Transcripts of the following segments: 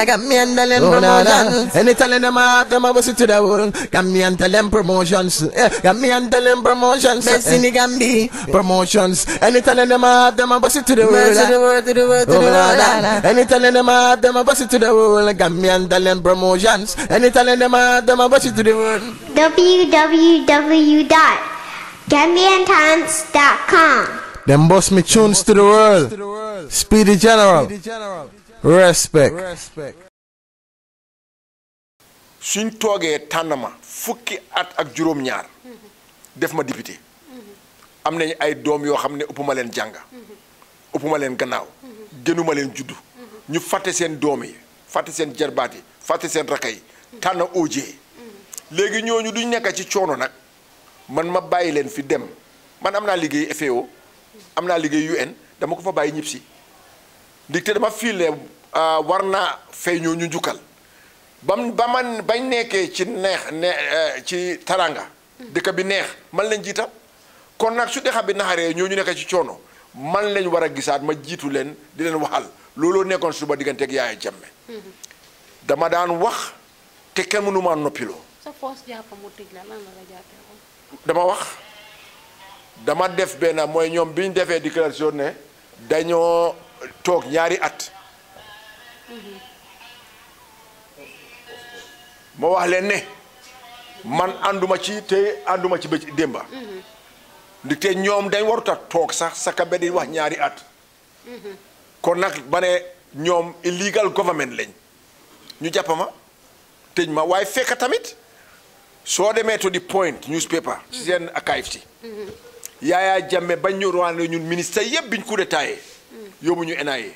Gambian talent promotions. Any talent them a bust it to the world. Gambian talent promotions. Gambian talent promotions. Best in the Gambia promotions. Any talent them a bust it to the world. To the world, to the world, to the world. Any talent them a bust it to the world. Gambian talent promotions. Any talent them a bust it to the world. www.gambiantalents.com. Them bust me tunes to the world. Speedy General. Respect. suñ toogee tànnama fukki at ak juróom-ñaar def ma député am nañ ay doom yoo xam ne ëpp ma leen jànga ëpp ma leen gannaaw gënuma leen juddu ñu fàtte seen doom yi fàtte seen jarbaat yi fàtte seen rakka yi tànn OJ léegi ñooñu duñ nekk ci coono nag man ma bàyyi leen fi dem man am naa liggéey FAO am naa liggéey UN dama ko fa bàyyi ñib si ndigte dama fiil ne war naa fay ñooñu njukkal bañ nekkee ci neex ci taranga dëkk bi neex man lañ jiital kon nag su dëkk bi naxaree ñooñu nekk ci coono man lañ war a gisaat ma jiitu leen di leen waxal looloo nekkoon suba digganteeg Yaaya Jammeh dama daan wax te kenn mënu maa noppiloo dama wax dama def benn mooy ñoom bi ñu defee déclaration ne dañoo toog ñaari at ma wax leen ne man ànduma ci te ànduma ci bëj démba ndaxte ñoom dañ warut a toog sax saka be di wax ñaari at kon nag ba ne ñoom illegal government lañ ñu jàpp ma tëj ma waaye fekk tamit soo demee to the point newspaper ci seen archive si Yaaya Jammeh bañ ñu rwande ñun ministre yëpp biñ coup d'état yóbbu ñu NIA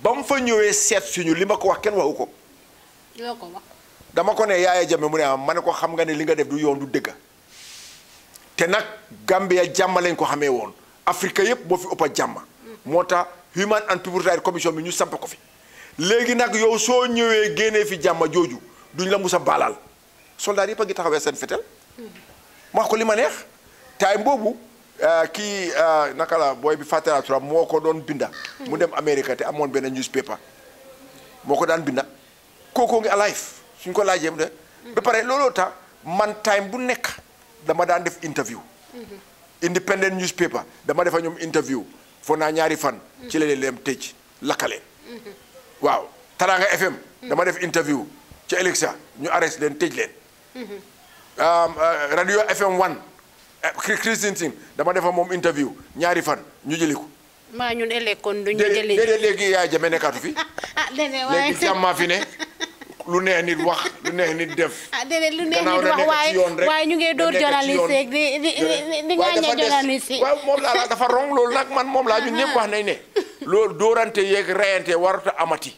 ba mu fa ñëwee seet suñu li ma ko wax kenn waxu ko loo ko wax dama ko ne Yaaya Jammeh mu ne ma ne ko xam nga ne li nga def du yoon du dëgga te nag Gambia jàmm lañ ko xamee woon Afrique yëpp boo fi ëpp a jàmm moo tax Human and People Rights Commission bi ñu samp ko fi léegi nag yow soo ñëwee génnee fi jàmm jooju duñ la mus a baalal soldat yëpp a ngi taxawee seen fetel ma wax ko li ma neex time boobu kii naka la booy bi fàttala turam moo ko doon binda mu dem Amérique te amoon benn newspaper moo ko daan binda kookoo ngi alive suñ ko laajee de ba pare looloo tax man time bu nekk dama daan def interview independent newspaper dama defa ñoom interview foo naa ñaari fan ci la leen tëj lakkaleen waaw Taranga FM dama def interview ci Alexa ñu arrest leen tëj leen radio FM 1 Christine Singh dama defa moom interview ñaari fan ñu jëli ko maa ñun ëllëg kon du ñu jëli déedéet léegi Yaaya Jammeh nekkaatu fi waaye léegi jàmmaa fi ne lu neex nit wax lu neex nit def déedéet lu neex nit wax waaye ñu ngi door journaliste rek di ngaaña journaliste waaw moom laa dafa rong loolu nag man moom laa ñun ñëpp wax nañ ne loolu dóorante yeeg reyante warata amati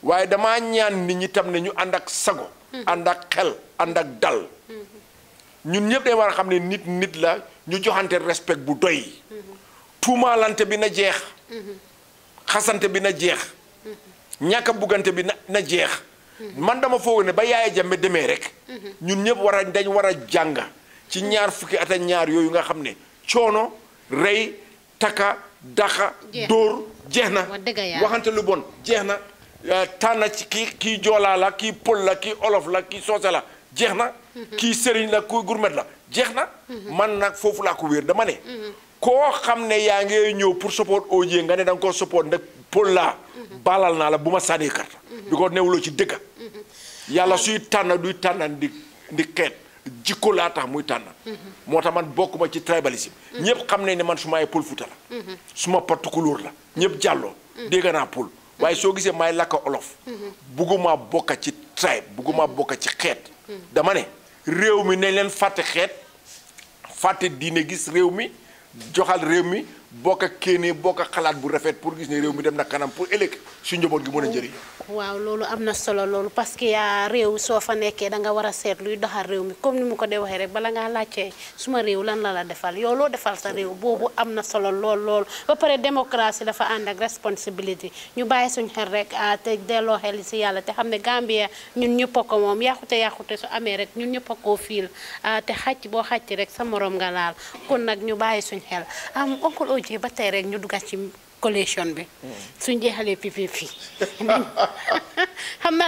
waaye damaa ñaan nit ñi tam ne ñu ànd ak sago ànd ak xel ànd ak dal ñun ñëpp dañ war a xam ne nit la ñu joxante respect bu doy tuumaalante bi na jeex xasante bi na jeex ñàkk a buggante bi na jeex man dama foog ne ba Yaaya Jammeh demee rek ñun ñëpp dañ war a jàng ci ñaar fukki at ak ñaar yooyu nga xam ne coono rey taka daxa dóor jeex na waxante lu bon jeex na tànn ci kii joolaa la kii pël la kii olof la kii soose la jeex na kii sëriñ la kii gurmet la jeex na man nag foofu laa ko wéer dama ne koo xam ne yaa ngi ñëw pour support OJ nga ne da nga koo support nag pël laa baalal naa la bu ma sànni carte bi ko newuloo ci dëgga yàlla suy tànn duy tànn ndi xeet jikko laa tax muy tànn moo tax man bokkuma ci tribalisme ñëpp xam nañ ne man su maay pël Fuuta la suma particulier la ñëpp jàlloo dégg naa pël waaye soo gisee maay lakka olof bugguma bokka ci tribe bugguma bokka ci xeet dama ne réew mi nañ leen fàtte xeet fàtte diine gis réew mi joxal réew mi bokk kéene bokk xalaat bu rafet pour gis ne réew mi dem na kanam pour ëllëg su njaboot gi mën a njëriñ. waaw loolu am na solo loolu parce que yaa réew soo fa nekkee da nga war a seet luy doxal réew mi comme ni mu ko dee waxee rek bala ngaa laajte suma réew lan la defal yow loo defal sa réew boobu am na solo lool ba pare démocratie dafa ànd ak responsibility ñu bàyyi suñ xel rek te delloo xel si yàlla te xam ne Gambia ñun ñëpp a ko moom yàqute su amee rek ñun ñëpp a koo fiil te xàcc boo xàcc rek sa morom nga laal kon nag ñu bàyyi suñ xel oncle OJ ba tey rek ñu duggaat ci collation bi suñ jeexalee PPP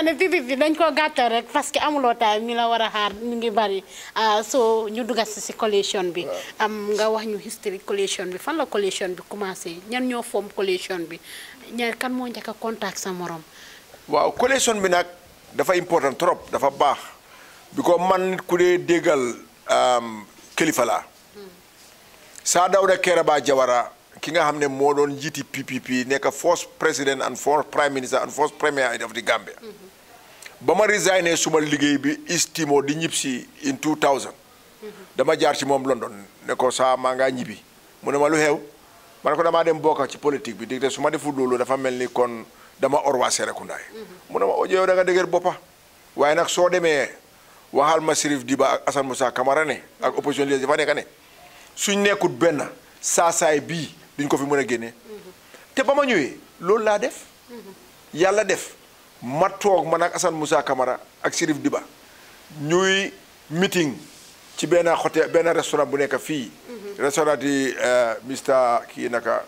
naa ne bi dañ ko gàttal rek parce que amuloo time ñu la war a xaar ñu ngi bari so ñu dugg si coalition bi am nga wax ñu history coalition bi fan la coalition bi commencé ñan ñoo form coalition bi ñaar kan moo njëkk a contact sa morom waaw coalition bi nag dafa important trop dafa baax because man ku dee déggal kilifa la Sir Dawda Kairaba Jawara ki nga xam ne moo doon jiiti PPP nekk first president and first prime minister and first premier of the Gambia ba ma resigné suma liggéey bi East Timor di ñib si in 2000 dama jaar ci moom London ne ko saa maa ngaa ñibbi mu ne ma lu xew ma ne ko damaa dem bokk ci politique bi dégg su ma deful loolu dafa mel ni kon dama orwa Serekunda mu ne ma ojo yow da nga dëgër boppa waaye nag soo demee waxal ma Sirif Diba ak Assane Moussa Camara ne ak opposition leader dafa nekk ne suñ nekkut benn saasaay bii duñ ko fi mën a génne te ba ma ñëwee loolu laa def yàlla def ma toog man ak Assane Moussa Camara ak Sirif Diba ñuy meeting ci benn hôtel benn restaurant bu nekk fii restaurant di Mr kii naka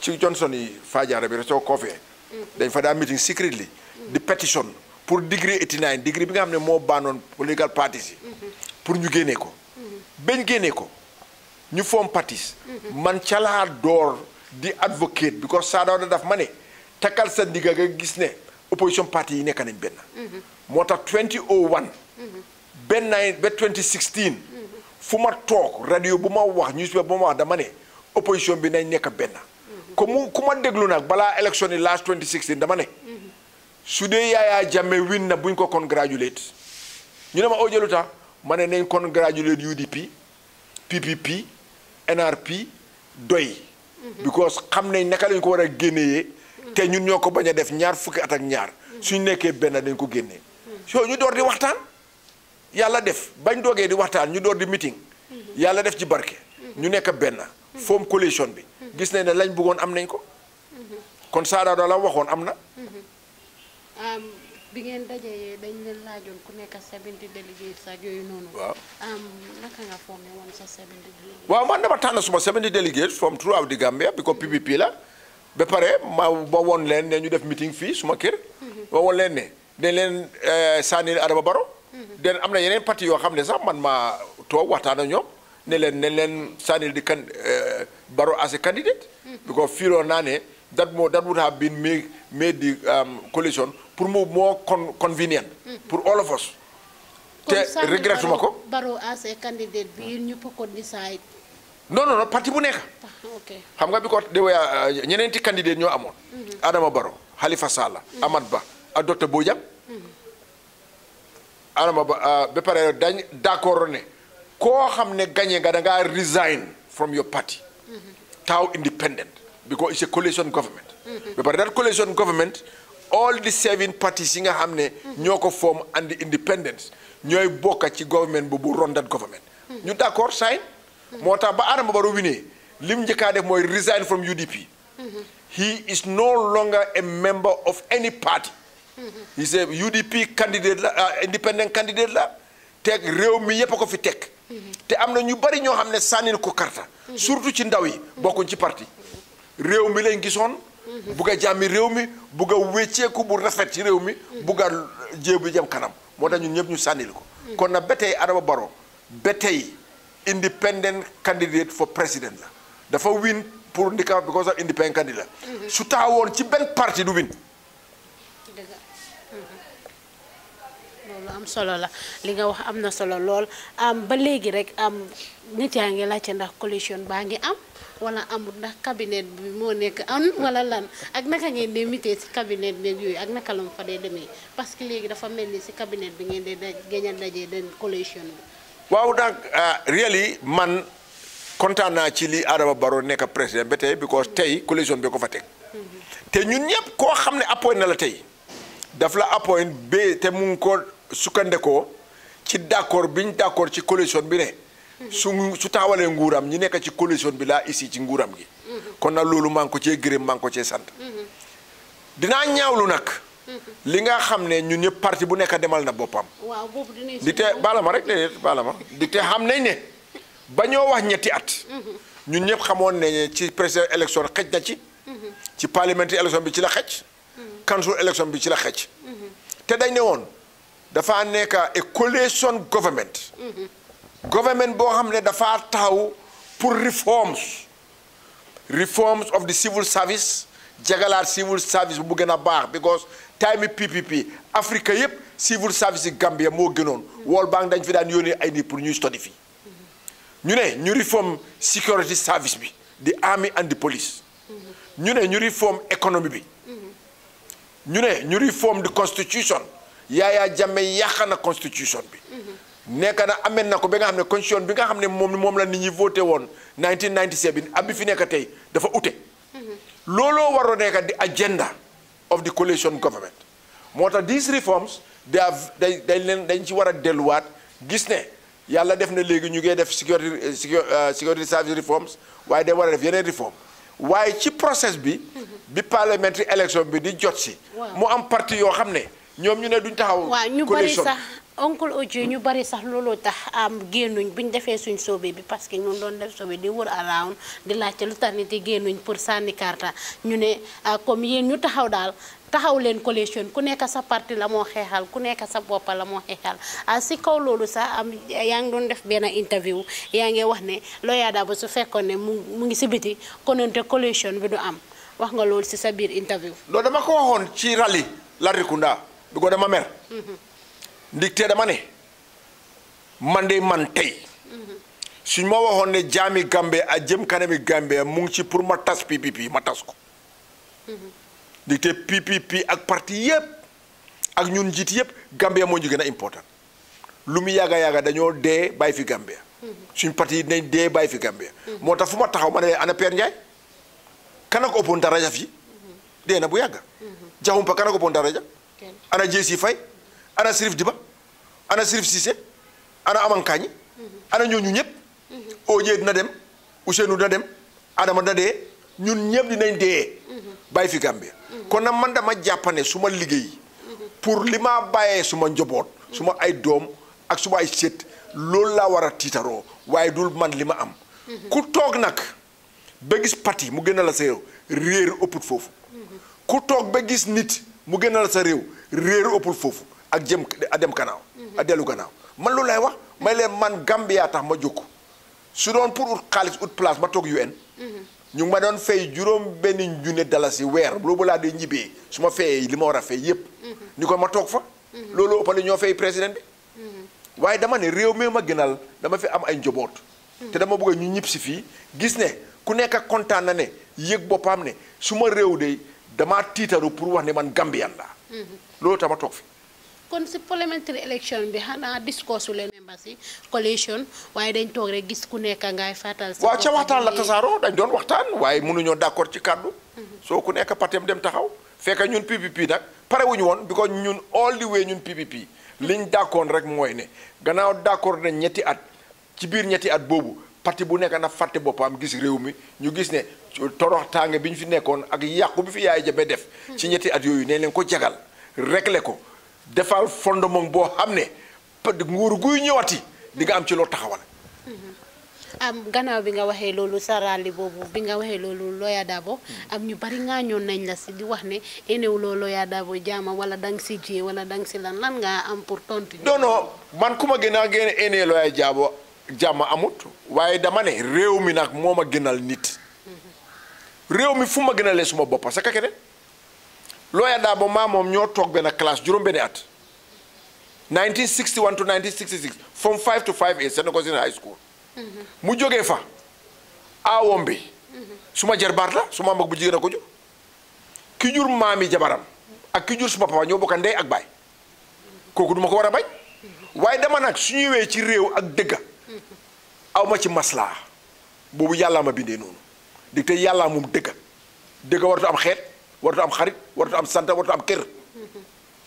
ci Johnson yi Fajara bi restaurant Coffee dañ fa daa meeting secretly di petition pour degree 89 degree bi nga xam ne moo baanoon political parties yi pour ñu génnee ko bañ génnee ko ñu form parties man ca laa door di advocate because Sir Dawda daf ma ne takkal sa ndigga nga gis ne opposition party yi nekk nañ benn moo tax 2001 benn ba 2016 fu ma toog radio bu ma wax newspaper bu ma wax dama ne opposition bi nañ nekk benn ku ma déglu nag balaa élection yi last 2016 dama ne su dee Yaya Jammeh win na buñ ko congratulate ñu ne ma oo jëlu tax ma ne nañ congratulate UDP PPP NRP doy because xam nañ naka lañ ko war a génnee te ñun ñoo ko bañ a def ñaar fukki at ak ñaar suñ nekkee benn dañ ko génnee so ñu door di waxtaan yàlla def bañ doogee di waxtaan ñu door di meeting yàlla def ci barke ñu nekk benn form coalition bi gis nañ ne lañ bëggoon am nañ ko kon Sir Dawda la waxoon am na bi ngeen dajee dañ leen laajoon ku nekk 70 delegates ak yooyu noonu. waaw naka nga formé woon sa 70 delegates. waaw man dama tànn suma 70 delegates from throughout the Gambia because PPP la ba pare ma woon leen ne ñu def meeting fii suma kër. ma woon leen ne dañ leen sànnil Adama Barrow. den am na yeneen parti yoo xam ne sax man maa toog waxtaan ak ñoom ne leen sànnil di Barrow as a candidate. because fiiroon naa ne that would have been made the coalition pour more convenient pour all of us. te regrettuma ko. Barrow as a candidate bi ñu ko decide. non parti bu nekk. ok xam nga bi ko de ñeneenti candidate ñoo amoon. Adama Barrow Halifa Sallah Amat Bah ak docteur Bojang. Adama Ba ba pare dañ d'accord ne koo xam ne gagné nga da ngaa resign from your party. taw independent because it's a coalition government. ba pare that coalition government all the 7 parties yi nga xam ne ñoo ko form and the independence ñooy bokk ci government bu run that government. ñu d'accord sign. moo tax ba Adama Barrow winee lim njëkkaa def mooy resign from UDP. he is no longer a member of any party. he's a UDP candidate la independent candidate la teg réew mi yépp a ko fi teg. te am na ñu bari ñoo xam ne sànnil ko karta surtout ci ndaw yi bokkuñ ci parti réew mi lañ gisoon bugg a jàmmi réew mi bugg a wécceeku bu rafet ci réew mi bugg a jéebu jëm kanam moo tax ñun ñëpp ñu sànnil ko kon nag ba tey Adama Barrow ba tey independent candidate for president la dafa win pour ndika because of independent candidate la su taxawoon ci benn parti du win. am solo la li nga wax am na solo lool ba léegi rek nit yaa ngi laajte ndax coalition baa ngi am wala amul ndax cabinet bi moo nekk am wala lan ak naka ngeen di mité si cabinet bi yooyu ak naka la mu fa dee demee parce que léegi dafa mel ni si cabinet bi ngeen di gën a dajee den coalition bi. waaw donc really man kontaan naa ci li Adama Barrow nekk président ba tey because tey coalition bi ko fa teg te ñun ñëpp koo xam ne appoint na la tey daf la appoint ba te mu ngi ko sukkandekoo ci d'accord biñ d'accord ci coalition bi ne su taxawalee nguuram ñi nekk ci coalition bi laa ici ci nguuram gi kon nag loolu maa ngi ko cee gërëm maa ngi ko cee sant dinaa ñaawlu nag li nga xam ne ñun ñëpp parti bu nekk demal na boppam waaw boobu dinañ di te baala ma rek léeg baala ma di te xam nañ ne ba ñoo wax ñetti at ñun ñëpp xamoon ne ci président élection xëj na ci parliamentary élection bi ci la xëj council élection bi ci la xëj te dañ ne woon dafa nekk a coalition government government boo xam ne dafa taxaw pour reforms of the civil service jagalaat civil service bu gën a baax because time PPP Afrique yëpp civil service yi Gambia moo gënoon World Bank dañ fi daan yónnee ay nit pour ñuy study fii ñu ne ñu reform security service bi the army and the police ñu ne ñu reform economy bi ñu ne ñu reform the constitution Yaya Jammeh yàq na constitution bi nekk na amee na ko ba nga xam ne constitution bi nga xam ne moom la nit ñi voté woon 1997 ab bi fi nekk tey dafa ute looloo waroo nekk the agenda of the coalition government moo tax these reforms dañ ci war a delluwaat gis ne yàlla def na léegi ñu ngi def security service reforms waaye day war a def yeneen reform waaye ci process bi parliamentary election bi di jot si mu am parti yoo xam ne ñoom ñu ne duñ taxaw waaw ñu bari sax oncle Ojo ñu bari sax looloo tax am génnuñ buñ defee suñ soobee bi parce que ñun doon def soobee di wër around di laajte lu tax nit yi génnuñ pour sànni karta ñu ne comme yéen ñu taxaw daal taxaw leen coalition ku nekk sa parti la moo xeexal ku nekk sa boppa la moo xeexal si kaw loolu sax am yaa ngi doon def benn interview yaa ngi wax ne Lawyer Darboe su fekkoon ne mu ngi si biti kononte coalition bi du am wax nga loolu si sa biir interview. loolu dama ko waxoon ci rally Latrikunda bi ko dama mer. ndigte dama ne man de man tey suñ ma waxoon ne jaami Gambie a jëm kanami Gambie mu ngi ci pour ma tas PPP ma tas ko ndigte PPP ak parti yëpp ak ñun njiit yëpp Gambie moo ñu gën a important lu mu yàgga dañoo dee bàyyi fi Gambie suñ parti yi dinañ dee bàyyi fi Gambie moo tax fu ma taxaw ma ne ana Père Ndiaye kan ak ëppoon daraja fi dee na bu yàgga Jaxumpa kan ak ëppoon daraja ana Jesi Fay ana Sirif Diba ana Sirif Cissé ana Amankañi ana ñooñu ñëpp Oje dina dem Ousseynou dina dem Adama dina dee ñun ñëpp dinañ dee bàyyi fi Gambie kon nag man dama jàppane su ma liggéey pour li ma bàyyee suma njaboot suma ay doom ak suma ay sët loolu laa war a tiitaroo waaye dul man li ma am ku toog nag ba gis parti mu gën a la sa réew réer ëpput foofu ku toog ba gis nit mu gën a la sa réew réer ëppul foofu ak jëm a dem kanaaw a dellu gannaaw man loolu lay wax may leen man Gambia tax ma jóg su doon pour ut xaalis ut place ma toog UN ñu ngi ma doon fay $1,000 weer boobu laa dee ñibbee su ma fayee li ma war a fay yépp ni ko ma toog fa loolu ëppale ñoo fay président bi waaye dama ne réew mi ma gënal dama fi am ay njaboot te dama bëgg ñu ñib si fii gis ne ku nekk kontaan na ne yëg boppam ne su ma réew de dama tiitaru pour wax ne man Gambian laa loolu tama toog fi kon si parliamentary election bi xanaa discours leen members yi coalition waaye dañ toog rek gis ku nekk ngay fàttal waaw ca waxtaan la tasaaroo dañ doon waxtaan waaye mënuñoo d'accord ci kàddu soo ku nekk patem dem taxaw fekk ñun PPP nag pare wuñu woon because ñun all the way ñun PPP liñ d'accord rek mooy ne gannaaw d'accord nañ ñetti at ci biir ñetti at boobu parti bu nekk na fàtte boppam gis réew mi ñu gis ne torox tànge bi ñu fi nekkoon ak yàqu bi fi Yaya Jammeh def ci ñetti at yooyu ne leen ko jagal régler ko defal fondement boo xam ne nguur guy ñëwati di nga am ci loo taxawal. am gannaaw bi nga waxee loolu sa rally boobu bi nga waxee loolu Lawyer Darboe am ñu bari ngaañoon nañ la si di wax ne enewuloo Lawyer Darboe jaama wala dang si jee wala dang si lan nga am pour tontu. non man ku ma gën a ene Lawyer Darboe jaama amut waaye dama ne réew mi nag moo ma gënal nit réew mi fu ma gënalee suma bopp parce que keneen Lawyer Darboe maa moom ñoo toog benn classe juróom-benni at 1961 to 1966 from 5 to 5A Senegal Senior High School mu jógee fa aawom bi suma jarbaat la suma mag bu jigéen a ko jur ki jur maami jabaram ak ki jur suma papa ñoo bokka ndey ak baay kooku duma ko war a bañ waaye dama nag su ñëwee ci réew ak dëgga aw ma ci maslaa boobu yàllaa ma bindee noonu di te yàllaa moom dëgga waratu am xeet waratu am xarit waratu am sant waratu am kër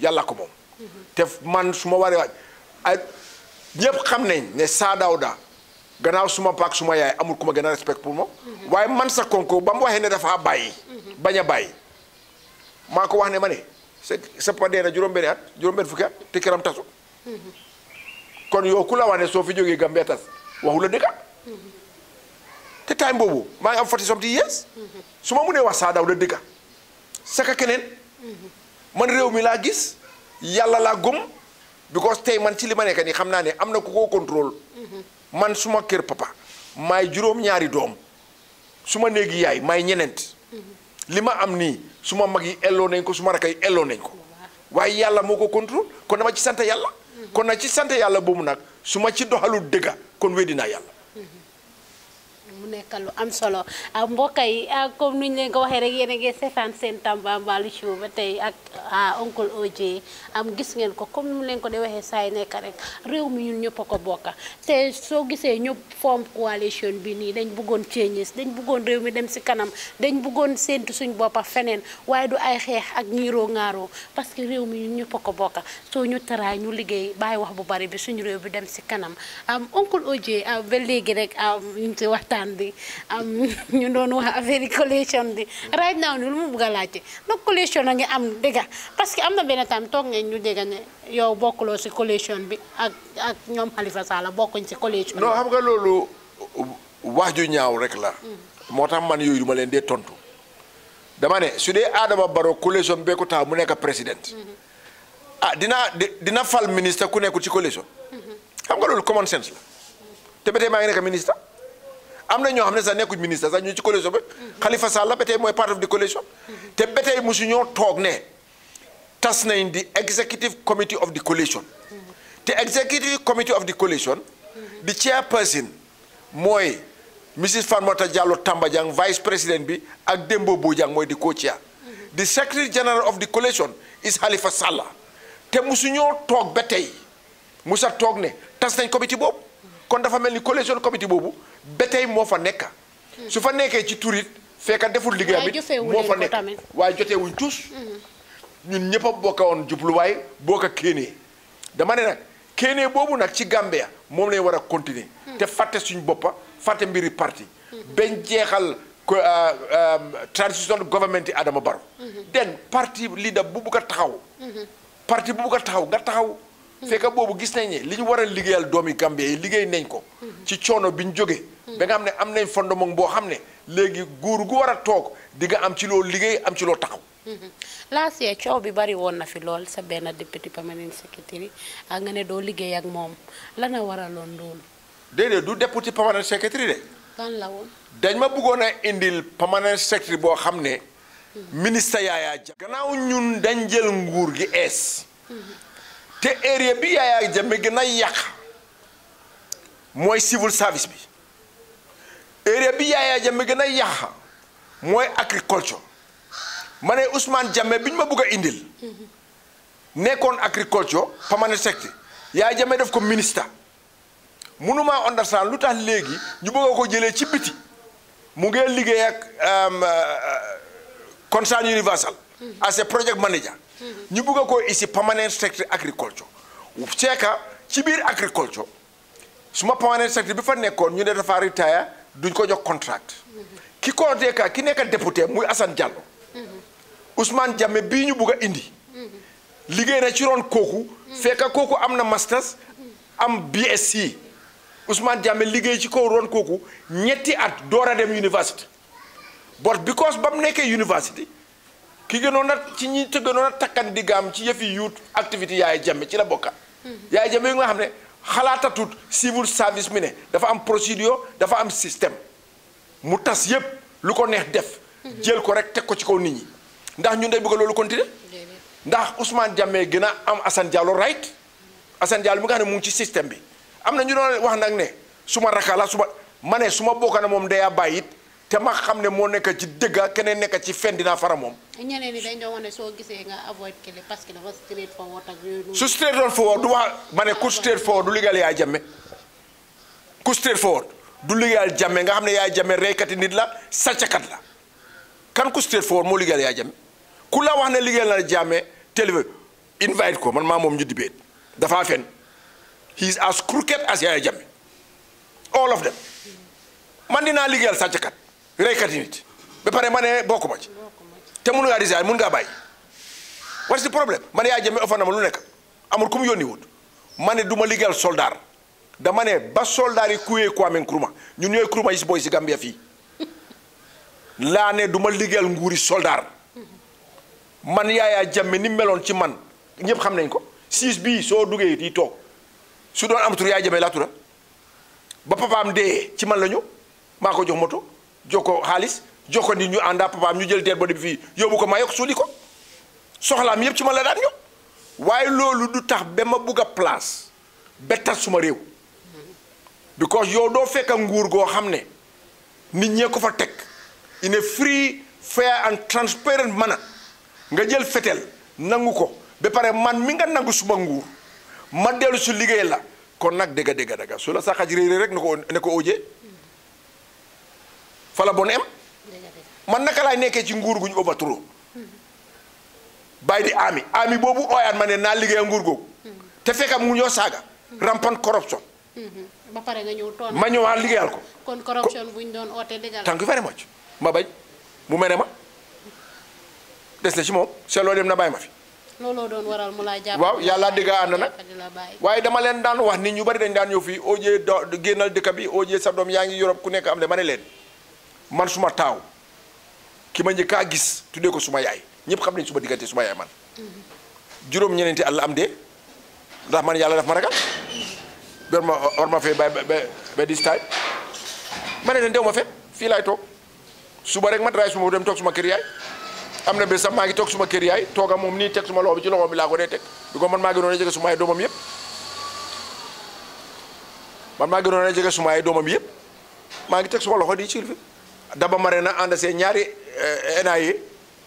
yàlla ko moom te man su ma waree ay ñëpp xam nañ ne Saa Dawda gannaaw suma paak suma yaay amul ku ma gën a respect pour moom waaye man sa konko ba mu waxee ne dafa bàyyi bañ a bàyyi maa ko wax ne ma ne sa pa dee na juróom-benni at juróom-benn fukki at te këram tasu kon yow ku la wax ne soo fi jógee Gambia tas waxu la dëgga te time boobu maa ngi am 40 years su ma mënee wax Saa Dawda dëgga saka keneen man réew mi laa gis yàlla laa gëm because tey man ci li ma nekk nii xam naa ne am na ku ko contrôle man suma kër papa maay juróom-ñaari doom suma néegi yaay maay ñeneent li ma am nii suma mag yi elloo nañ ko suma rakk yi elloo nañ ko waaye yàlla moo ko contrôle kon dama ci sant yàlla kon nag ci sant yàlla boobu nag su ma ci doxalul dëgga kon weddi naa yàlla mu nekk lu am solo mbokk yi comme nuñ leen ko waxee rek yéen a ngi seetaan seen Tambambalu show ba tey ak Uncle OJ gis ngeen ko comme nu leen ko de waxee saa yi nekk rek réew mi ñun ñëpp a ko bokka te soo gisee ñëpp form coalition bi nii dañ bëggoon changes dañ bëggoon réew mi dem si kanam dañ bëggoon séentu suñ boppa feneen waaye du ay xeex ak ñiiroo ŋaaroo parce que réew mi ñun ñëpp a ko bokka soo ñu taraay ñu liggéey bàyyi wax bu bari bi suñu réew bi dem si kanam Uncle OJ ba léegi rek ñu si waxtaan bi ñu doon wax affaire coalition bi right now ni lu mu bëgg a laajte donc coalition a ngi am dëgga parce que am na benn tam toog ngeen ñu dégg ne yow bokkuloo si coalition bi ak ñoom Halifa Sallah bokkuñ si coalition non xam nga loolu wax ju ñaaw rek la moo tax man yooyu du ma leen dee tontu dama ne su dee Adama Barrow coalition bee ko tax mu nekk président dina fal ministre ku nekkul ci coalition xam nga loolu common sense la te ba tey maa ngi nekk ministre am na ñoo xam ne sax nekkuñ ministre sax ñu ci coalition bi Halifa Sallah ba tey mooy part of the coalition te ba tey mosu ñoo toog ne tas nañ di executive committee of the coalition te executive committee of the coalition the chairperson mooy Mrs Fatoumatta Jallow Tambajang vice président bi ak Dembo Bojang mooy di co-chair the secretary general of the coalition is Halifa Sallah te mosu ñoo toog ba tey musa toog ne tas nañ committee boobu kon dafa mel ni coalition committee boobu ba tey moo fa nekk su fa nekkee ci turit fekk deful liggéeyam it moo fa nekk waaye jotee wuñ tous ñun ñëpp a bokka woon jubluwaay bokka kéenee dama ne nag kéenee boobu nag ci Gambia moom lañ war a continuer te fàtte suñ boppa fàtte mbiri parti bañ jeexal transition government yi Adama Barrow den parti leader bu bugg a taxaw parti bu bugg a taxaw nga taxaw fekk boobu gis nañ ne li ñu war a liggéeyal doomi Gambie yi liggéey nañ ko ci coono bi ñu jógee ba nga xam ne am nañ fondement boo xam ne léegi góor gu war a toog di nga am ci loo liggéey am ci loo taxaw last year coow bi bari woon na fi lool sa benn député permanent secretary nga ne doo liggéey ak moom lana waraloon loolu déedéet du député permanent secretary de kan la woon dañ ma bëggoon a indil permanent secretary boo xam ne ministre Yaya Jammeh gannaaw ñun dañ jël nguur gi ees te area bi Yaya Jammeh gën a yàq mooy civil service bi area bi Yaya Jammeh gën a yàq mooy agriculture ma ne Ousmane Jammeh bi ñu ma bëgg a indil nekkoon agriculture permanent secretary Yaya Jammeh def ko ministre mënumaa understand lu tax léegi ñu bëgg ko jëlee ci biti mu ngi liggéey ak Concern Universal as a project manager ñu bëgg ko ici permanent secretary agriculture ceeka ci biir agriculture suma permanent secretary bi fa nekkoon ñu ne dafa retire duñ ko jox contract ki ko deka ki nekk député muy Assane Diallo Ousmane Jammeh bii ñu bëgg a indi liggéey na ci roon kooku fekk kooku am na masters am BSc Ousmane Jammeh liggéey ci kaw roon kooku ñetti at door a dem university but because ba mu nekkee university ki gënoon a ci ñi te gënoon a takkan di gaam ci yëfi youth activité Yaya Jammeh ci la bokka Yaya Jammeh yi nga xam ne xalaatatut civil service mi ne dafa am procédure dafa am système mu tas yëpp lu ko neex def jël ko rek teg ko ci kaw nit ñi ndax ñun day bëgg loolu continuer ndax Ousmane Jammeh gën a am Assane Diallo right Assane Diallo mi nga xam ne mu ngi ci système bi am na ñu doon wax nag ne suma rakala suma ma ne suma bokka na moom dayaa bàyyi it te ma xam ne moo nekk ci dëgga keneen nekk ci fen dinaa fara moom ñeneen ñi dañ doon wane soo gisee nga avoid kele parce que dafa straight forward ak yooyu su straight forward du wax ma ne ku straight forward du liggéeyal Yaya Jammeh ku straight forward du liggéeyal Jammeh nga xam ne Yaya Jammeh reykati nit la sàccakat la kan ku straight forward moo liggéeyal Yaya Jammeh ku la wax ne liggéeyal na Jammeh télévé invite ko man maa moom ñu debate dafa fen he is as crooked as Yaya Jammeh all of them man dinaa liggéeyal sàccakat reykati nit ba pare ma ne bokku ma ci te mun ngaa resign mun ngaa bàyyi what's the problème man Yaya Jammeh offre na ma lu nekk amul ku mu yónni wut ma ne du ma liggéeyal soldat dama ne ba soldat yi kuyee Kwame Nkrumah ñun ñooy Nkrumah yi si boy si Gambia fii laa ne du ma liggéeyal nguuri soldat man Yaya Jammeh ni meloon ci man ñëpp xam nañ ko siis bii soo duggee yi toog su doon amatul yaay jamee laa tura ba papaam dee ci man la ñu maa ko jox moto jox ko xaalis jox ko nit ñu àndaa papaam ñu jël deet ba bi fii yóbbu ko maa yokk suuli ko soxlaam yëpp ci man la daan ñëw waaye loolu du tax ba ma bugg a place ba tas suma réew because yow doo fekk nguur goo xam ne nit ñee ko fa teg in a free fair and transparent manner nga jël fetel nangu ko ba pare man mi nga nangu suma nguur ma dellu su liggéey la kon nag dëgga su la sa xaj réeré rek ne ko óojee fa la bon em man naka laay nekkee ci nguur guñ overthrow bàyyi di ami boobu ooyaat ma ne naa liggéey nguur googu te fekkam mu ñoo saaga rampant corruption ba pare nga ñëw toon ma ñëwaat liggéeyal ko kon corruption buñ doon oote dëggal thank you very much ma bañ mu mere ma des na ci moom seetloo dem na bàyyi ma fi looloo doon waral mu laa jàpp waaw yàlla dëgga ànd nag waaye dama leen daan wax nit ñu bari dañ daan ñëw fii OJ génnal dëkk bi OJ sa doom yaa ngi Europe ku nekk am ne ma ne leen man suma taaw ki ma njëkkaa gis tuddee ko suma yaay ñëpp xam nañ suma diggante suma yaay man juróom ñeneenti at la am dee ndax man yàlla daf ma ragal war ma fee ba this time ma ne leen dew ma fet fii laay toog suba rek ma daraay suma dem toog suma kër yaay am na bés sax maa ngi toog suma kër yaay tooga moom nii teg suma loxo bi ci loxo bi laa ko dee teg bi ko man maa gënoon a jege suma ay doomam yëpp maa ngi teg suma loxo di ci fi daba mare na ànd see ñaari NIA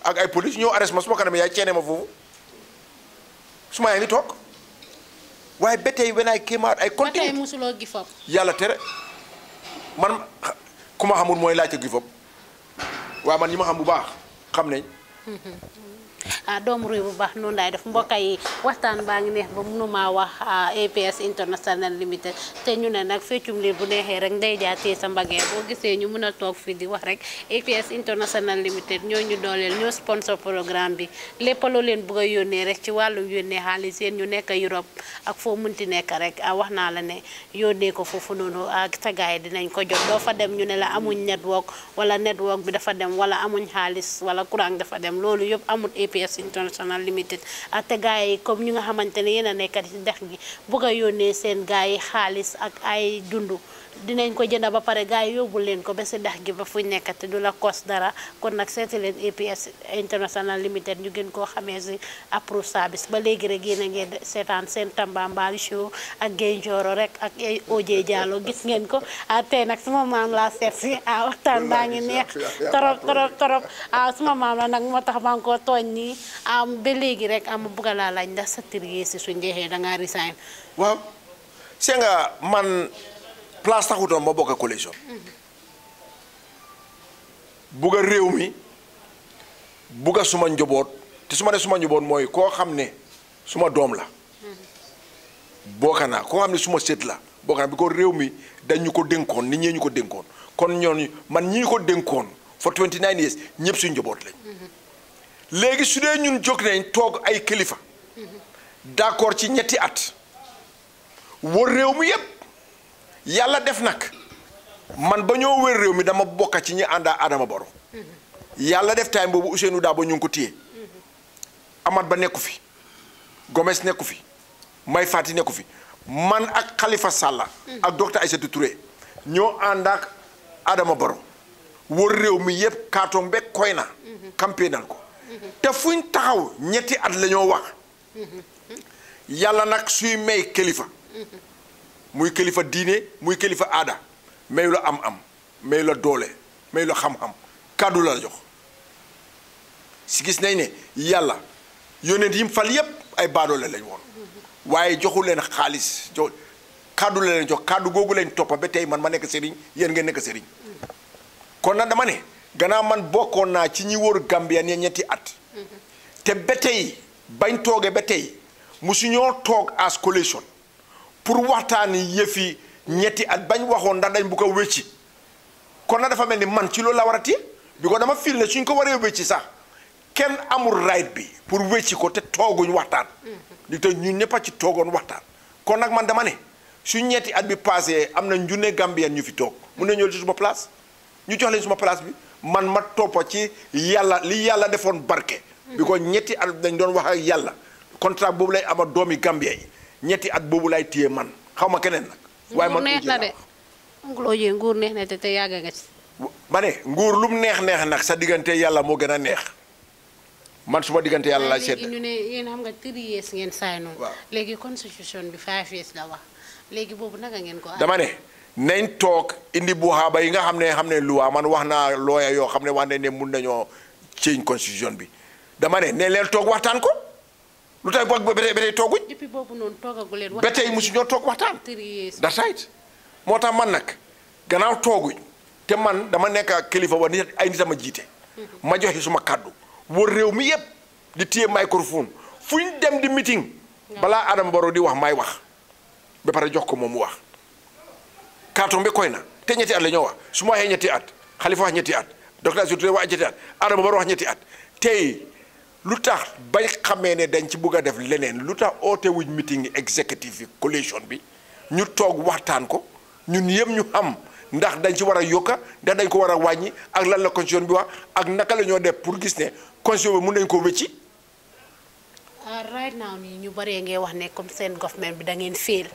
ak ay police ñëw arrest ma suma kanam yaay ceene ma foofu suma yaa ngi toog waaye ba tey when I came out ay continue ba tey musuloo give up yàlla tere man ku ma xamul mooy laajte give up waaye man ñi ma xam bu baax xam nañ doomu réew bu baax noonu laay def mbokk yi waxtaan baa ngi neex ba mënuma wax APS International Limited te ñu ne nag feccum liir bu neexee rek ndey jaatee sa mbagee boo gisee ñu mën a toog fii di wax rek APS International Limited ñoo ñu dooleel ñoo sponsor programme bi lépp loo leen bëgg a yónnee rek ci wàllu yónnee xaalis yéen ñu nekk Europe ak foo munti nekk rek wax naa la ne yónnee ko foofu noonu ak sa gaay dinañ ko jot doo fa dem ñu ne la amuñ network wala network bi dafa dem wala amuñ xaalis wala courant dafa dem loolu yëpp amul APS International Limited te gaay yi comme ñu nga xamante ne yéen a nekkat ci dex gi bëgg a yónnee seen gaay yi xaalis ak ay dundu dinañ ko jënd ba pare gaay yi yóbbul leen ko ba si dex gi ba fuñ nekk te du la cost dara kon nag seeti leen APS International Limited ñu gën koo xamee si approve service ba léegi rek yéen a ngeen seetaan seen Tambambalu show ak Gaye Njoro rek ak OJ Jallow gis ngeen ko tey nag suma maam laa seet si waxtaan baa ngi neex torop suma maam la nag moo tax maa ngi ko tooñ nii ba léegi rek am bugga laa laaj ndax sa tërgee si su njeexee da ngaa resign waaw see nga man place taxutoon ma bokk coalition bugga réew mi bugga suma njaboot te su ma ne suma njaboot mooy koo xam ne suma doom la bokka naa koo xam ne suma sët la bokka naa bi ko réew mi dañu ko dénkoon nit ñee ñu ko dénkoon kon ñooñu man ñi ko dénkoon for 29 years ñëpp suñu njaboot lañ léegi su dee ñun jóg nañ toog ay kilifa d'accord ci ñetti at wër réew mi yépp yàlla def nag man ba ñoo wër réew mi dama bokka ci ñi àndaa Adama Barrow yàlla def time boobu Ousseynou Dabo ñu ngi ko téye Amat Bah nekku fi Gomes nekku fi Mai Fatty nekku fi man ak Khalifa Sallah ak docteur Aïssatou Touré ñoo ànd ak Adama Barrow wër réew mi yépp kaatoom be koy na campénal ko te fuñ taxaw ñetti at la ñoo wax yàlla nag suy may kilifa muy kilifa diine muy kilifa aada may la am may la doole may la xam-xam kàddu la jox si gis nañ ne yàlla yónent yi mu fal yépp ay baadoole lañ woon waaye joxu leen xaalis jox kàddu la leen jox kàddu googu lañ toppa ba tey man ma nekk sëriñ yéen ngeen nekk sëriñ kon nag dama ne gannaaw man bokkoon naa ci ñi wóor Gambia ne ñetti at te ba tey bañ toogee ba tey musu ñoo toog as coalition pour waxtaani yëfi ñetti at bañ waxoon ndax dañ bu ko wécci kon nag dafa mel ni man ci loolu la war a téye bi ko dama fil ne suñ ko waree wécci sax kenn amul right bi pour wécci ko te tooguñ waxtaan di te ñun ñëpp a ci toogoon waxtaan kon nag man dama ne suñ ñetti at bi passé am na njunne Gambien ñu fi toog mun na ñëw ci suma place ñu jox leen suma place bi man ma toppa ci yàlla li yàlla defoon barke bi ko ñetti at dañ doon wax ak yàlla contrat boobu lay ama doomi Gambia yi ñetti at boobu lay téye man xaw ma keneen nag. waaye man neex na de nguur neex na te yàgg nga ci. ma ne nguur lu mu neex nag sa diggante yàlla moo gën a neex man suma diggante yàlla laa seet. léegi ñu ne yéen xam nga 3 years ngeen saay noonu. waaw léegi constitution bi 5 years la wax léegi boobu naka ngeen ko. dama ne nañ toog indi buxaaba yi nga xam ne luwaa man wax naa looya yoo xam ne wax nañ ne mun nañoo change constitution bi dama ne leen toog waxtaan ko lu tax ba tey tooguñ. depuis boobu noonu toogagu leen. ba tey mosu ñoo toog waxtaan. 3 years. that's right moo tax man nag gannaaw tooguñ te man dama nekk kilifa wa nit ay nit a ma jiite. ma joxe suma kàddu wër réew mi yëpp di téye microphone fu ñu dem di meeting. balaa Adama Barrow di wax may wax ba pare jox ko moom mu wax. Karton bi koy na te ñetti at la ñoo wax su ma waxee ñetti at Halifa wax ñetti at docteur Touré wax ñetti at Adama Barrow wax ñetti at tey lu tax bañ xamee ne dañ ci bugg a def leneen lu tax oote wuñ meeting executive yi coalition bi ñu toog waxtaan ko ñun yëpp ñu xam ndax dañ ci war a yokka ndax dañ ko war a wàññi ak lan la constitution bi wax ak naka la ñoo def pour gis ne constitution bi mun nañ koo wécci. right now nii ñu baree ngee wax ne comme seen government bi da ngeen fail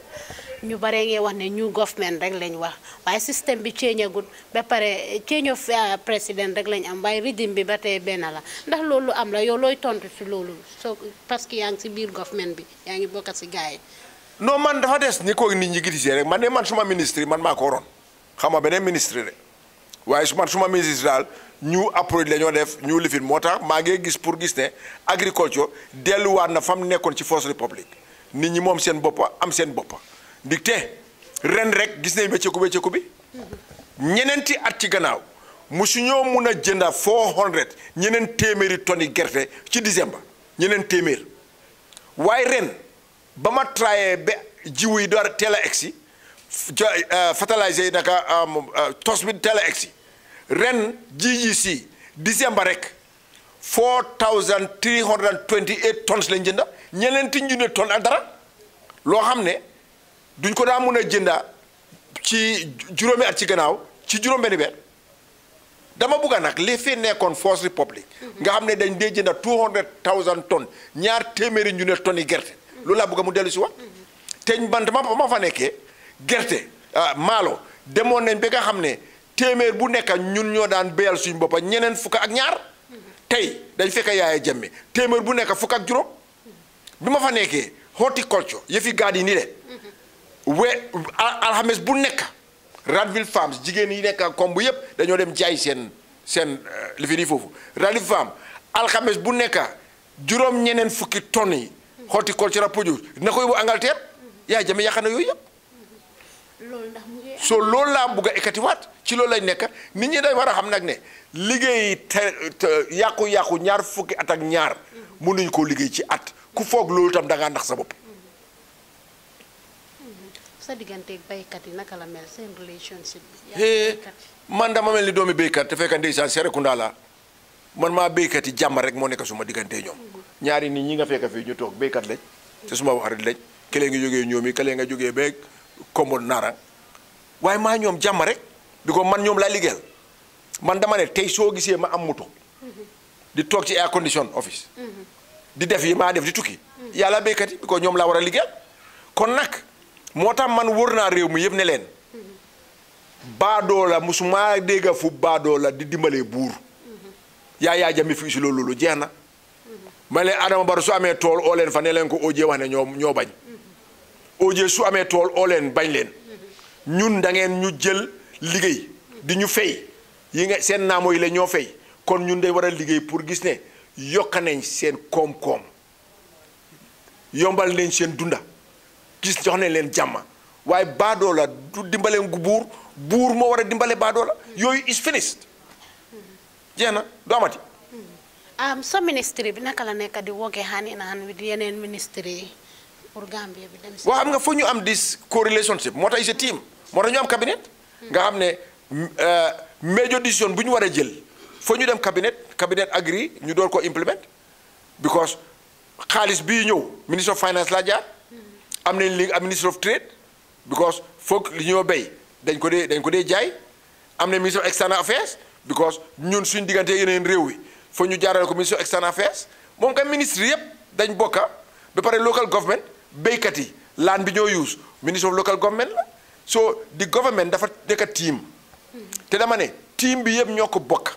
ñu baree ngee wax ne ñu government rek lañ wax waaye système bi change agul ba pare change of président rek lañ am waaye régime bi ba tey benn la ndax loolu am la yow looy tontu ci loolu soo parce que yaa ngi si biir government bi yaa ngi bokk si gars yi. non man dafa des ni ko nit ñi gisee rek man ne man suma ministre man maa ko waroon xam nga beneen ministre de waaye suma ministre daal ñu approche la ñoo def ñu lifin moo tax maa ngi gis pour gis ne agriculture delluwaat na fa mu nekkoon ci First Republic nit ñi moom seen boppa am seen boppa ndigte ren rek gis nañ wecceeku bi ñeneenti at ci gannaaw musu ñoo mun a jënda 400 ñeneen téeméeri tonni gerte ci décembre ñeneen téeméer waaye ren ba ma trayé ba jiwu yi door teel a egsi fertiliser yi naka tos bi teel a egsi ren GGC décembre rek 4328 tonnes lañ jënda ñeneenti junni tonnes ak dara loo xam ne duñ ko daa mun a jënda ci juróomi at ci gannaaw ci juróom-benni weer dama bugga nag li fi nekkoon First Republic nga xam ne dañ dee jënda 200,000 tonnes ñaar téeméeri junni tonnes yi gerte loolu laa bugga mu dellu si wax te man ma fa nekkee gerte maalo demoon nañ ba nga xam ne téeméer bu nekk ñun ñoo daan béyal suñ boppa ñeneen fukk ak ñaar tey dañ fekk Yaaya Jammeh téeméer bu nekk fukk ak juróom bi ma fa nekkee horticulture yëfi gaad yi nii de alxames bu nekk Radville Farms jigéen yi nekk comme bu yëpp dañoo dem jaay seen li fi nii foofu Radville Farms alxames bu nekk juróom ñeneen fukki tonnes yi horticulture produce na ko yóbbu Angleterre Yaaya Jammeh yàq na yooyu yëpp so loolu laa bugg a ekkatiwaat ci loolu lay nekk nit ñi dañ war a xam nag ne liggéey te yàqu-yàqu ñaar fukki at ak ñaar mënuñu koo liggéey ci at ku foog loolu tam da ngaa ndax sa bopp. sa digganteeg baykat yi naka la mel seen relationship bi. man dama mel ni doomi béykat te fekk ndeysaan Serekunda la man maa béykat yi jàmm rek moo nekk suma diggante ñoom ñaari nit ñi nga fekk fii ñu toog béykat lañ te suma waxarit lañ këlee nga jógee ñoom yi këlee nga jógee beeg Kombo Nara waaye maa ñoom jàmm rek bi ko man ñoom laa liggéeyal man dama ne tey soo gisee ma am moto di toog ci air condition office di def yi maa def di tukki yàlla béykat yi bi ko ñoom laa war a liggéeyal kon nag moo tax man wër naa réew mi yëpp ne leen baadoo la musuma dégga fu baadoo la di dimbalee buur Yaaya Jammeh fii si loolu jeex na ma leen Adama Barrow su amee tool oo leen fa ne leen ko OJ wax ne ñoo bañ OJ su amee tool oo leen bañ leen ñun da ngeen ñu jël liggéey di ñu fay yi nga seen naamo yi la ñoo fay kon ñun day war a liggéey pour gis ne yokka nañ seen koom-koom yombal nañ seen dunda gis jox nañ leen jàmm waaye baadoo la du dimbale gu buur moo war a dimbale baadoo la yooyu is finished jeex na du amati. sa ministre bi naka la nekk di woge hand in hand with yeneen ministre yi pour Gambia bi dem si. waaw xam nga foo ñu am this co-relationship moo tax is a team moo tax ñu am cabinet nga xam ne major decision bu ñu war a jël foo ñu dem cabinet agri ñu door ko implement because xaalis bii ñëw ministre of finance laa jaar am nañ léegi am ministre of trade because foog li ñoo béy dañ ko dee jaay am nañ ministre of external affairs because ñun suñ diggante yeneen réew yi foo ñu jaarale ko ministre of external affairs moom kay ministre yëpp dañ bokka ba pare local government béykat yi land bi ñoo use ministre of local government la so di government dafa nekk team te dama ne team bi yëpp ñoo ko bokk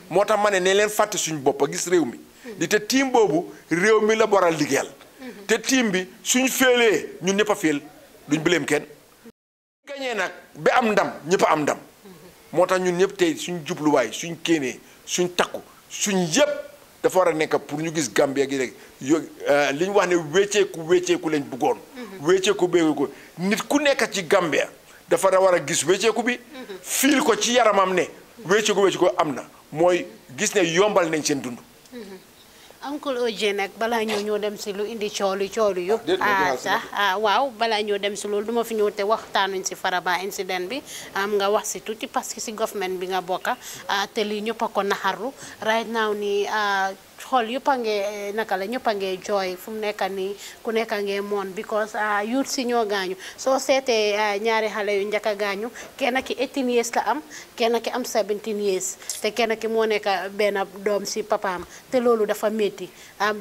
moo tax ma ne leen fàtte suñu bopp gis réew mi di te team boobu réew mi la war a liggéeyal te team bi suñ féelee ñun ñëpp a féel duñ bëleem kenn gañee nag ba am ndam ñëpp a am ndam moo tax ñun ñëpp tey suñ jubluwaay suñ kéenee suñ takku suñ yëpp dafa war a nekk pour ñu gis Gambia gi rek li ñu wax ne wécceeku lañ bëggoon wécceeku béeku nit ku nekk ci Gambia dafa war a gis wécceeku bi fiil ko ci yaramam ne wécceeku am na mooy gis ne yombal nañ seen dund Uncle OJ nag balaa ñoo dem si lu indi coolu yëpp waaw balaa ñoo dem si loolu duma fi ñëw te waxtaanuñ si Faraba incident bi nga wax si tuuti parce que si government bi nga bokka te lii ñëpp a ko naxarlu right now nii xool yëpp a ngee naka la ñëpp a ngee jooy fu mu nekk nii ku nekk a ngee moon because youth si ñoo gaañu soo seetee ñaari xale yu njëkk a gaañu kenn ki 18 years la am kenn ki am 17 years te kenn ki moo nekk benn doom si papaam te loolu dafa métti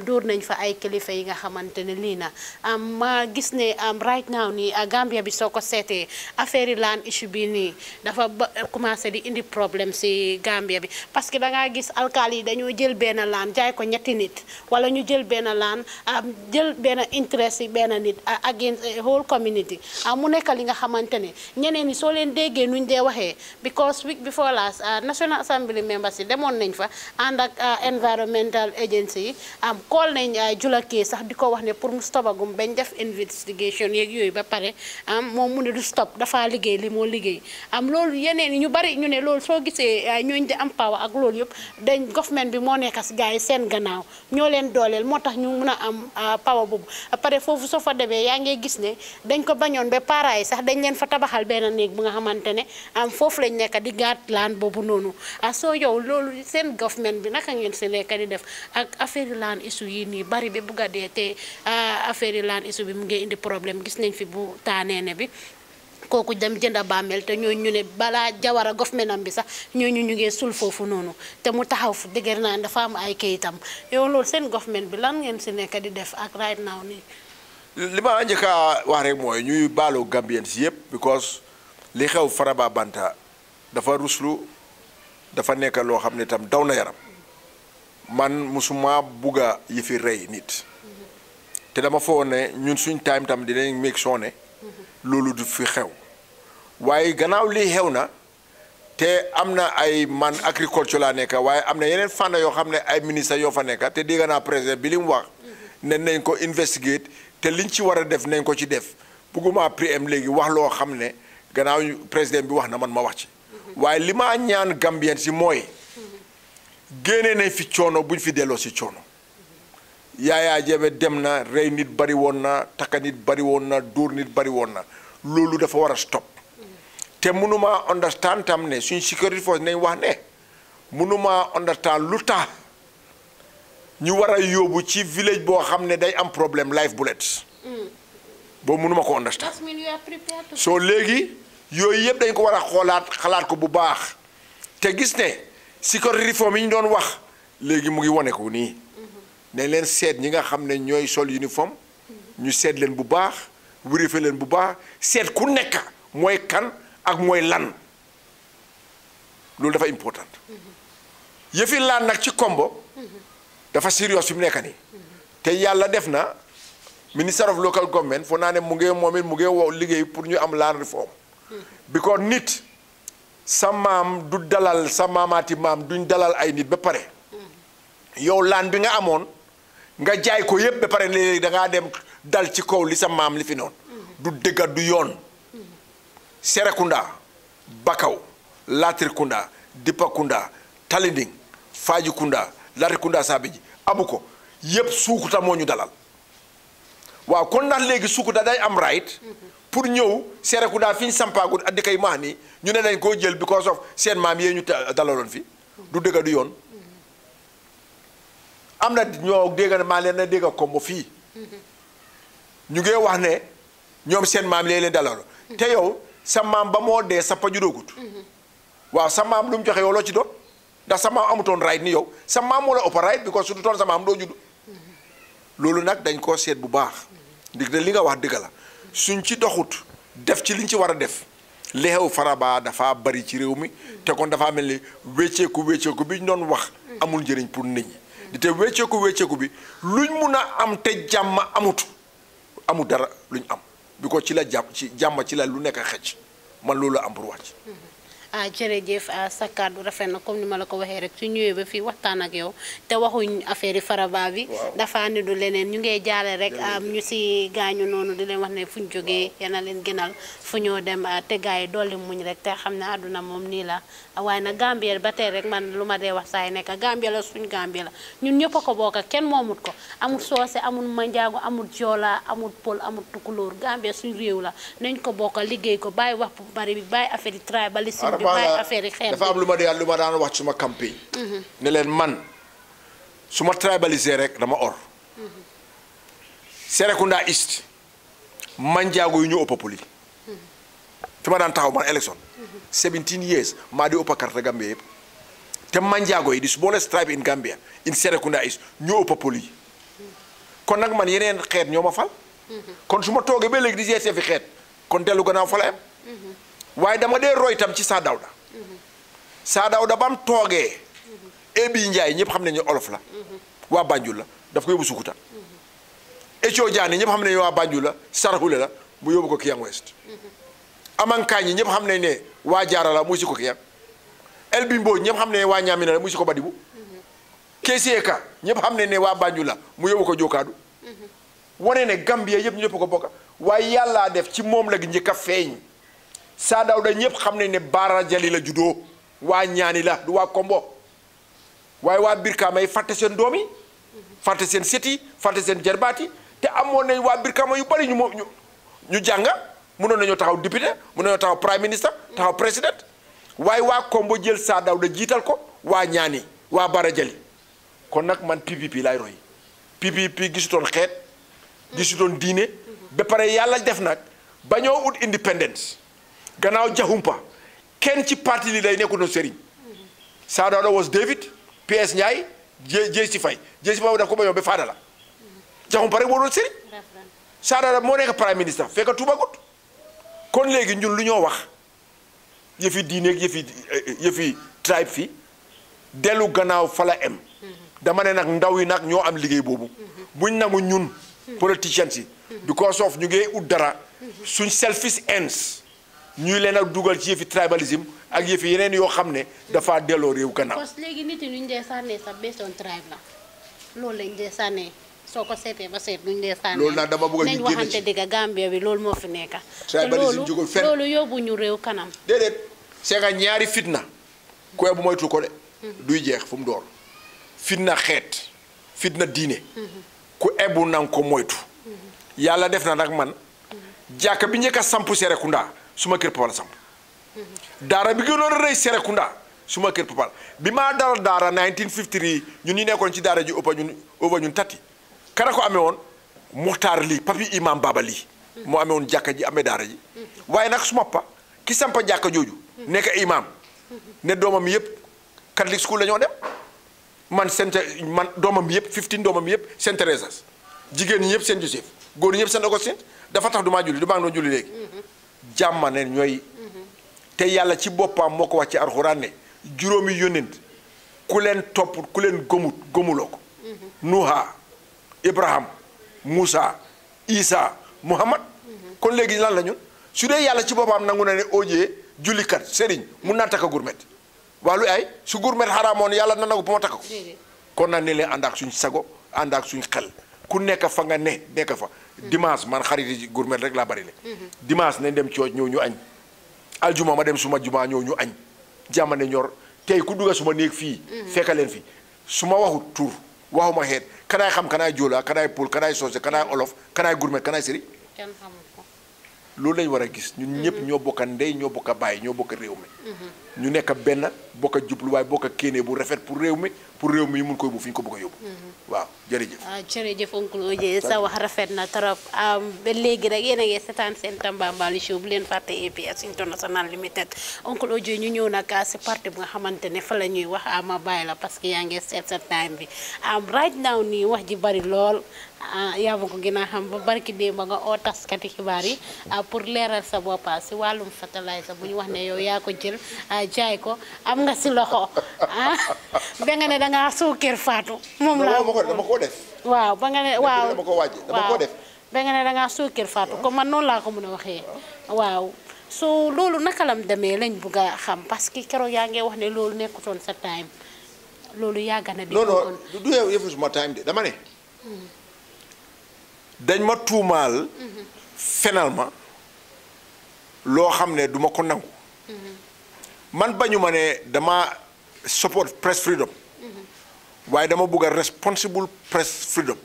dóor nañ fa ay kilifa yi nga xamante ne lii na ma gis ne right now nii Gambia bi soo ko seetee affaire yi land issue bi nii dafa commencé di indi problème si Gambia bi parce que da ngaa gis alkaali yi dañoo jël benn land jaay ko ñetti nit wala ñu jël benn laan jël benn interest yi benn nit against whole community mu nekk li nga xamante ne ñeneen ñi soo leen déggee nuñ dee waxee because week before last National Assembly members yi demoon nañ fa ànd ak environmental agency yi call nañ Jula Kee sax di ko wax ne pour mu stopagum bañ def investigation yeeg yooyu ba pare moom mu ne du stop dafa liggéey li moo liggéey loolu yeneen yi ñu bari ñu ne loolu soo gisee ñooñ di am power ak loolu yëpp dañ government bi moo nekk si gars yi seen gannaaw ñoo leen dooleel moo tax ñu mun a am power boobu pare foofu soo fa demee yaa ngi gis ne dañ ko bañoon ba parents yi sax dañ leen fa tabaxal benn néeg bu nga xamante ne foofu lañ nekk di gaat laan boobu noonu soo yow loolu seen government bi naka ngeen si nekk di def ak affaire laan issue yi nii bari ba bugg a dee te affaire laan issue bi mu ngi indi problème gis nañ fi bu taaneene bi kooku dem jënda bàmmeel te ñooñu ñu ne balaa Jawara government bi sax ñooñu ñu ngi sul foofu noonu te mu taxaw fu dëgër naa dafa am ay kayitam yow loolu seen government bi lan ngeen si nekk di def ak right now nii. li ma njëkk a wax rek mooy ñuy baalu Gambien si yëpp because li xew Faraba Banta dafa ruslu dafa nekk loo xam ne tam daw na yaram man musuma bugga yi fi rey nit te dama foog ne ñun suñ time tam dinañ make sure ne loolu du fi xew waaye gannaaw lii xew na te am na ay man agriculture laa nekk waaye am na yeneen fànn yoo xam ne ay ministre yoo fa nekk te dégg naa président bi li mu wax ne nañ ko investigate te liñ ci war a def nañ ko ci def bugguma PM léegi wax loo xam ne gannaaw président bi wax na man ma wax ci waaye li ma ñaan Gambien si mooy génne nañ fi coono buñ fi delloo si coono Yaya Jammeh dem na rey nit bari woon na takka nit bari woon na dóor nit bari woon na loolu dafa war a stop te mënuma understand tam ne suñ security force nañ wax ne mënuma understand lu tax ñu war a yóbbu ci village boo xam ne day am problème live bullets boobu mënuma ko understand soo léegi yooyu yëpp dañ ko war a xoolaat xalaat ko bu baax te gis ne security reform yi ñu doon wax léegi mu ngi wane ko nii ne leen seet ñi nga xam ne ñooy sol uniforme ñu seet leen bu baax vérifier leen bu baax seet ku nekk mooy kan ak mooy lan loolu dafa important yëfi laan nag ci Kombo dafa serious fi mu nekk nii te yàlla def na minister of local government foo naa ne mu ngi moom it mu ngi wow liggéey pour ñu am land reform because nit sa maam du dalal sa maamaati maam duñ dalal ay nit ba pare yow laan bi nga amoon nga jaay ko yëpp ba pare léegi da ngaa dem dal ci kaw li sa maam li fi noonu du dëgga du yoon Serekunda Bakaw Latrikunda Dipakunda Talinding Fajikunda Latrikunda Sabiji abu ko yëpp Sukuta moo ñu dalal waaw kon ndax léegi Sukuta day am right pour ñëw Serekunda fi ñu sampaagut addi kay maax nii ñu ne dañ koo jël because of seen maam yee ñu dalaloon fi du dëgga du yoon am na ñoo dégg maa leen na dégg Kombo fii ñu ngi wax ne ñoom seen maam lee leen dalal te yow sa maam ba moo dee sa paju doogut waaw sa maam lu mu joxe yow loo ci doon ndax sa maam amutoon right ni yow sa maam moo la ëpp right because su du toon sa maam doo judd loolu nag dañ koo seet bu baax ndig de li nga wax dëgg la suñ ci doxut def ci liñ ci war a def li xew Faraba dafa bari ci réew mi te kon dafa mel ni wécceeku bi ñu doon wax amul njëriñ pour nit ñi di te wécceeku bi luñ mun a am te jàmm amul dara luñ am bi ko ci la jàmm ci la lu nekk xëcc man loolu am pour wàcc jërëjëf sa kàddu rafet na comme ni ma la ko waxee rek su ñëwee ba fii waxtaan ak yow te waxuñ affaire yi Faraba bi dafa ne du leneen ñu ngay jaale rek ñu si gaañu noonu di leen wax ne fuñ jógee yana leen gënal fu ñoo dem te gars yi dolli muñ rek te xam ne àdduna moom nii la waaye nag Gambie ba tey rek man lu ma dee wax saa yi nekk Gambie la suñ Gambie la ñun ñëpp a ko bokk kenn moomut ko amul soose amul manjaago amul joola amul pël amul tukulóor Gambie suñ réew la nañ ko bokk liggéey ko bàyyi wax bu bari bi bàyyi affaire yi tribalisme dafa am lu ma daan wax suma campagne ne leen man su ma tribalisé rek dama or Serekunda East manjaago yu ñu ëpp poli fi ma daan taxaw man élection 17 years maa di ëpp carte Gambia yëpp te manjaago yi di smallest tribe in Gambia in Serekunda East ñu ëpp poli kon nag man yeneen xeet ñoo ma fal kon su ma toogee ba léegi di jeesee fi xeet kon dellu gannaaw fa la am waaye dama dee roy tam ci Saa Dawda bam toogee Ebi Njaay ñëpp xam nañu olof la waa Banjul la daf ko yóbbu Sukuta Echo Jaani ñëpp xam nañu waa Banjul la Sarahule la mu yóbbu ko Kiyang West Amankaañ ñëpp xam nañ ne waa Jaara la mu si ko Kiyang Elbi Mbooj ñëpp xam ne waa Ñaamina la mu si ko Badibu Keseeka ñëpp xam nañ ne waa Banjul la mu yóbbu ko Jokaadu wane ne Gambia yëpp ñëpp ko bokka waaye yàllaa def ci moom la gi njëkk a feeñ Saa Dawda ñëpp xam nañ ne Baara Jali la juddoo waa ñaani la du waa Kombo waaye waa Birkama yi fàtte seen doom yi fàtte seen sët yi fàtte seen jarbaat yi te amoon nañ waa Birkama yu bari ñu jànga mënoon nañoo taxaw député mënoon nañoo taxaw prime ministre taxaw président waaye waa Kombo jël Saa Dawda jiital ko waa ñaani waa Baara Jali kon nag man PPP laay roy PPP gisutoon xeet gisutoon diine ba pare yàlla def nag ba ñoo ut independence gannaaw jaxumpa kenn ci parti li day nekkul noonu sëriñ Saa Dawda was David PS Ndiaye Jéesi Fay daf ko bañoo ba faada la jaxumpa rek moo doon sëriñ Saa Dawda moo nekk prime ministre fekk tuubagut kon léegi ñun lu ñoo wax yëfi diineeg yëfi tribe fii dellu gannaaw fa la em dama ne nag ndaw yi nag ñoo am liggéey boobu buñ nangu ñun politicians yi because of ñu ngi ut dara suñ selfish ends ñuy leen a dugal ci yëfi tribalisme ak yëfi yeneen yoo xam ne dafa delloo réew gannaaw. parce que léegi nit ñi ñu dee sànnee sax based on tribe la loolu lañ dee sànnee soo ko seetee ba seet luñ dee sànnee. loolu nag dama bëgg nañ waxante dëgg Gambia bi loolu moo fi nekk. tribalisme jugul fenn loolu yóbbu ñu réew kanam. déedéet c'est que ñaari fitna ku bu moytu ko de. duy jeex fu mu door fitna xeet fitna diine. ku ebu nang ko moytu. yàlla def na nag man jàkka bi njëkk a sampu Serekunda suma kër papa la samp daara bi gënoon a rëy Serekunda suma kër papa la bi maa dara daara 1953 ñun ñu nekkoon ci daara ji ëppa ñun tati kana ko amee woon Muxtaar lii papi imam Baba lii moo amee woon jàkka ji amee daara ji waaye nag suma pa ki sampa jàkka jooju nekk imam ne doomam yëpp Catholic school la ñoo dem man doomam yëpp 15 doomam yëpp Saint Thérèse jigéen ñi yëpp Saint Joseph góor ñi yëpp Saint Augustine dafa tax du maa julli du maa ngi doon julli léegi jàmma ne ñooy te yàlla ci boppam moo ko wax ci alxuraan ne juróomi yónent ku leen topp ku leen gëmuloo ko Nuha Ibrahim Moussa Isa Muhammad kon léegi lan la ñun su dee yàlla ci boppam nangu na ne ojee jullikat sëriñ mun naa takka gurmet waa lu ay su gurmet xaraamoon yàlla na nangu bu ma takka ko kon nag ne leen ànd ak suñ sago ànd ak suñ xel ku nekk fa nga nekk fa dimanche man xarit yi gourmet rek laa bari le dimanche nañ dem cooj ñëw ñu añ aljuma ma dem suma juma ñëw ñu añ jàmmane ñor tey ku dugga suma néeg fii fekka leen fi su ma waxu tur waxuma xeet kanaay xam kanaay joola kanaay pël kanaay soose kanaay olof kanaay gourmet kanaay sëriñ loolu lañ war a gis ñun ñëpp ñoo bokka ndey ñoo bokka bàyyi ñoo bokka réew mi ñu nekk benn bokka jubluwaay bokka kéene bu rafet pour réew mi pour réew mi mun koy bu fi ñu ko bëgg a yóbbu. waaw jërëjëf. jërëjëf oncle Oje sa wax rafet na trop ba léegi rek yéen a ngi seetaan seen Tambambalu show bu leen fàtte APS International Limited oncle Oje ñu ñëw nag si parti bu nga xamante ne fa la ñuy wax ma bàyyi la parce que yaa ngi seet sa time bi right now nii wax ji bari lool. yaa ma ko gën a xam ba barki démb ba nga oo taskati xibaar yi pour leeral sa boppa si wàllum fertilizer bu ñu wax ne yow yaa ko jël jaay ko am nga si loxo ba nga ne dangaa suukar faatu moom laa dama ko def waaw ba nga ne waaw dama ko wàjj dama ko def ba nga ne dangaa suukar faatu comme man noonu laa ko mën a waxee waaw so loolu naka lam demee lañ bëgg a xam parce que keroog yaa ngi wax ne loolu nekkutoon sa time loolu yàgg na di non du yëfu suma time de dama ne dañ ma tuumaal fenal ma loo xam ne duma ko nangu man bañu ma ne dama support press freedom waaye dama bëgg a responsible press freedom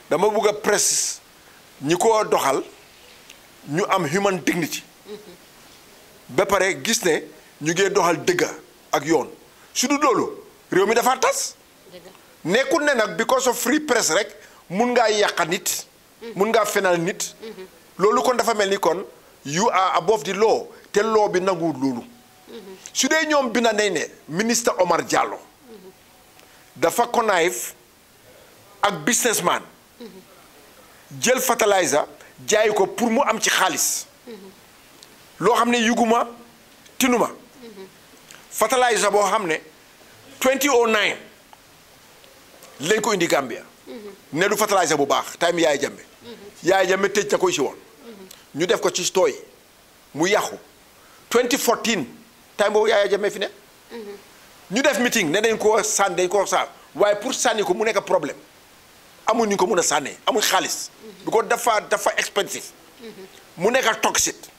dama bëgg a press ñi ko doxal ñu am human dignity ba pare gis ne ñu ngi doxal dëgg ak yoon su du loolu réew mi dafa tas nekkul ne nag because of free press rek mun ngaa yàqa nit mun ngaa fenal nit loolu kon dafa mel ni kon you are above the law te law bi nanguwul loolu su dee ñoom bina nañ ne ministre Omar Jallow dafa connive ak businessman jël fertilizer jaay ko pour mu am ci xaalis loo xam ne yuguma tinuma fertilizer boo xam ne 2009 lañ ko indi Gambia ne du fertilizer bu baax time Yaaya Jammeh tëj na ko si woon ñu def ko ci store yi mu yàqu 2014 time boobu Yaaya Jammeh fi ne ñu def meeting ne dañ ko sànni waaye pour sànni ko mu nekk problème amul ñu ko mun a sànnee amul xaalis bi ko dafa expensive mu nekk toxique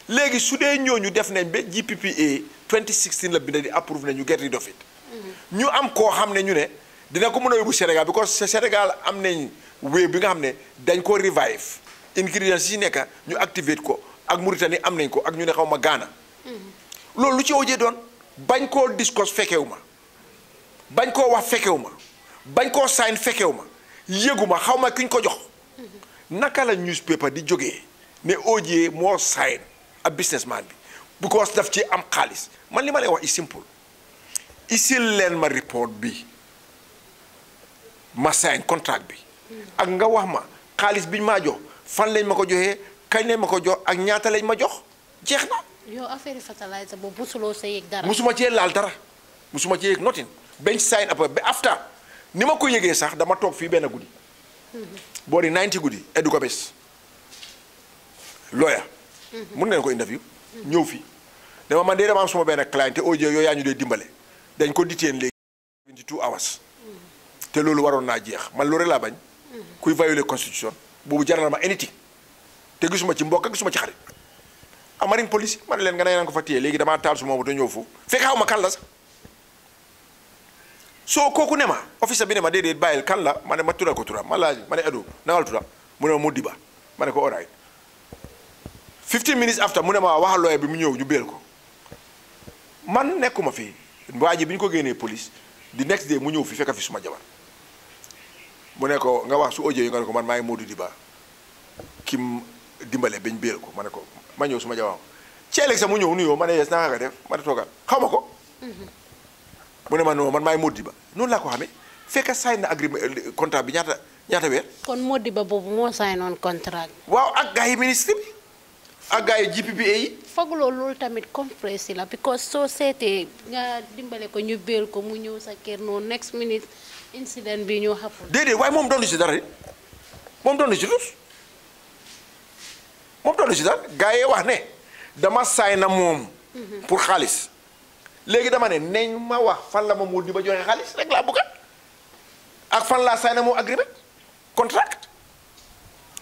léegi su dee ñooñu def nañ ba GPPA 2016 la bind di approve ne ñu get rid of it ñu am koo xam ne ñu ne dina ko mën a yóbbu Sénégal because Sénégal am nañ wéy bi nga xam ne dañ ko revive ingredients yi nekk ñu activate ko ak Mauritanie am nañ ko ak ñu ne xaw ma Ghana loolu lu ci OJ doon bañ koo discuss fekkewu ma bañ koo wax fekkewu ma bañ koo sign fekkewu ma yëgu ma xaw ma kuñ ko jox naka la newspaper di jógee ne OJ moo sign ab businessman bi because daf ci am xaalis man li ma lay wax is simple isil leen ma report bi ma sign contract bi ak nga wax ma xaalis biñ maa jox fan lañ ma ko joxee kañ lañ ma ko jox ak ñaata lañ ma jox jeex na. yow affaire fertilizer boobu musuloo sa yëg dara. musuma cee laal dara musuma cee yëg nothing bañ sign après ba after ni ma ko yëgee sax dama toog fii benn guddi. boori 90 guddi edu ko bés. lawyer. mun nañu ko interview. ñëw fii dama man de dama am suma benn client te OJ yooyu yaa ñu dee dimbale dañ ko detain léegi 22 hours. te loolu waroon naa jeex man loolu rek laa bañ. kuy violer constitution boobu jaral na ma anything te gisuma ci mbokk gisuma ci xarit. Marine police ma ne leen nga ne ko fa téye léegi damaa taal su ma moto ñëw foofu fekk xaw ma kan la sax soo kooku ne ma officer bi ne ma déedéet bàyyil kan la ma ne ma tuddal ko turam ma laaj ma ne Edo nawal turam mu ne ma Modiba ma ne ko all right 15 minutes after mu ne ma waxal lawyer bi mu ñëw ñu béel ko man nekkuma fii waa ji bi ñu ko génnee police di next day mu ñëw fi fekk fi suma jabar mu ne ko nga wax su OJ yi nga ne ko man maa ngi Modou Diba kim dimbale bañ béel ko ma ne ko ma ñëw suma jabar ci ëllëg sax mu ñëw nuyoo ma ne yes naa nga def ma ne toogal xaw ma ko mu ne ma non man maay Modiba noonu laa ko xamee fekk sign na agreement contrat bi ñaata weer. kon Modiba boobu moo signoon contrat. waaw ak gars yi ministre bi ak gars yi GPPA yi. foog loolu tamit compressé la because soo seetee nga dimbale ko ñu béel ko mu ñëw sa kër noonu next minute incident bi ñoo xapul. déedéet waaye moom doon si dara de moom doon si tus moom doon si dara gars yi wax ne dama sign na moom. pour xaalis. léegi dama ne nañ ma wax fan la ma Modiba joxe xaalis rek laa bëgg ak fan laa signé moo agreement contract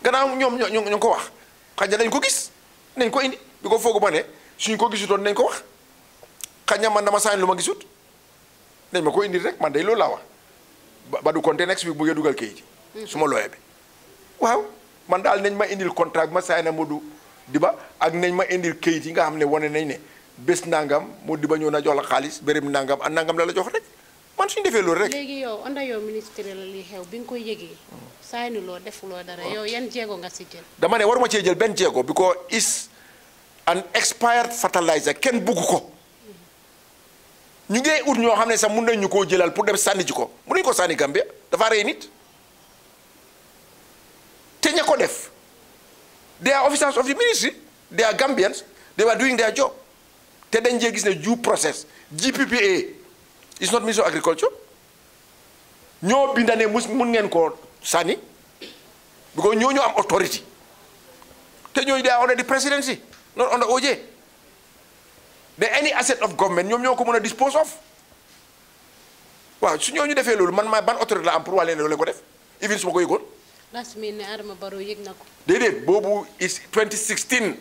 gannaaw ñoom ñoo ko wax xaj na dañ ko gis nañ ko indi bi ko foogu ma ne suñ ko gisutoon nañ ko wax xaj na man dama signé lu ma gisut nañ ma ko indi rek man day loolu laa wax ba du compter next week bu ngeen dugal kayit su ma looyee bi waaw man daal nañ ma indil contract ma signé Modiba ak nañ ma indil kayit yi nga xam ne wane nañ ne bés nangam Modiba ñëw na jox la xaalis béréb nangam ak nangam la la jox rek man man suñu defee loolu rek. léegi yow onda yow ministre la li xew bi nga koy yëgee saaynu loo defuloo dara yow yan jéego nga si jël. dama ne waruma cee jël benn jéego because is an expired fertilizer kenn bugg ko ñu ngi ut ñoo xam ne sax mun nañ ñu koo jëlal pour dem sànni ji ko mun nañu ko sànni Gambia dafa rey nit te ña ko def they are officers of the ministry they are Gambians they were doing their job te dañ jee gis ne due process GPPA is not Ministry of Agriculture ñoo binda ne mun ngeen koo sànni because ñoo am authority te ñooñu they are under the presidency not under OJ de any asset of government ñoom ñoo ko mën a dispose of waaw su ñooñu defee loolu man maa ban autorité la am pour wàllu leen loolu ko def even su ma ko yëgoon. las mi ne Adama Barrow yëg na ko. déedéet boobu is 2016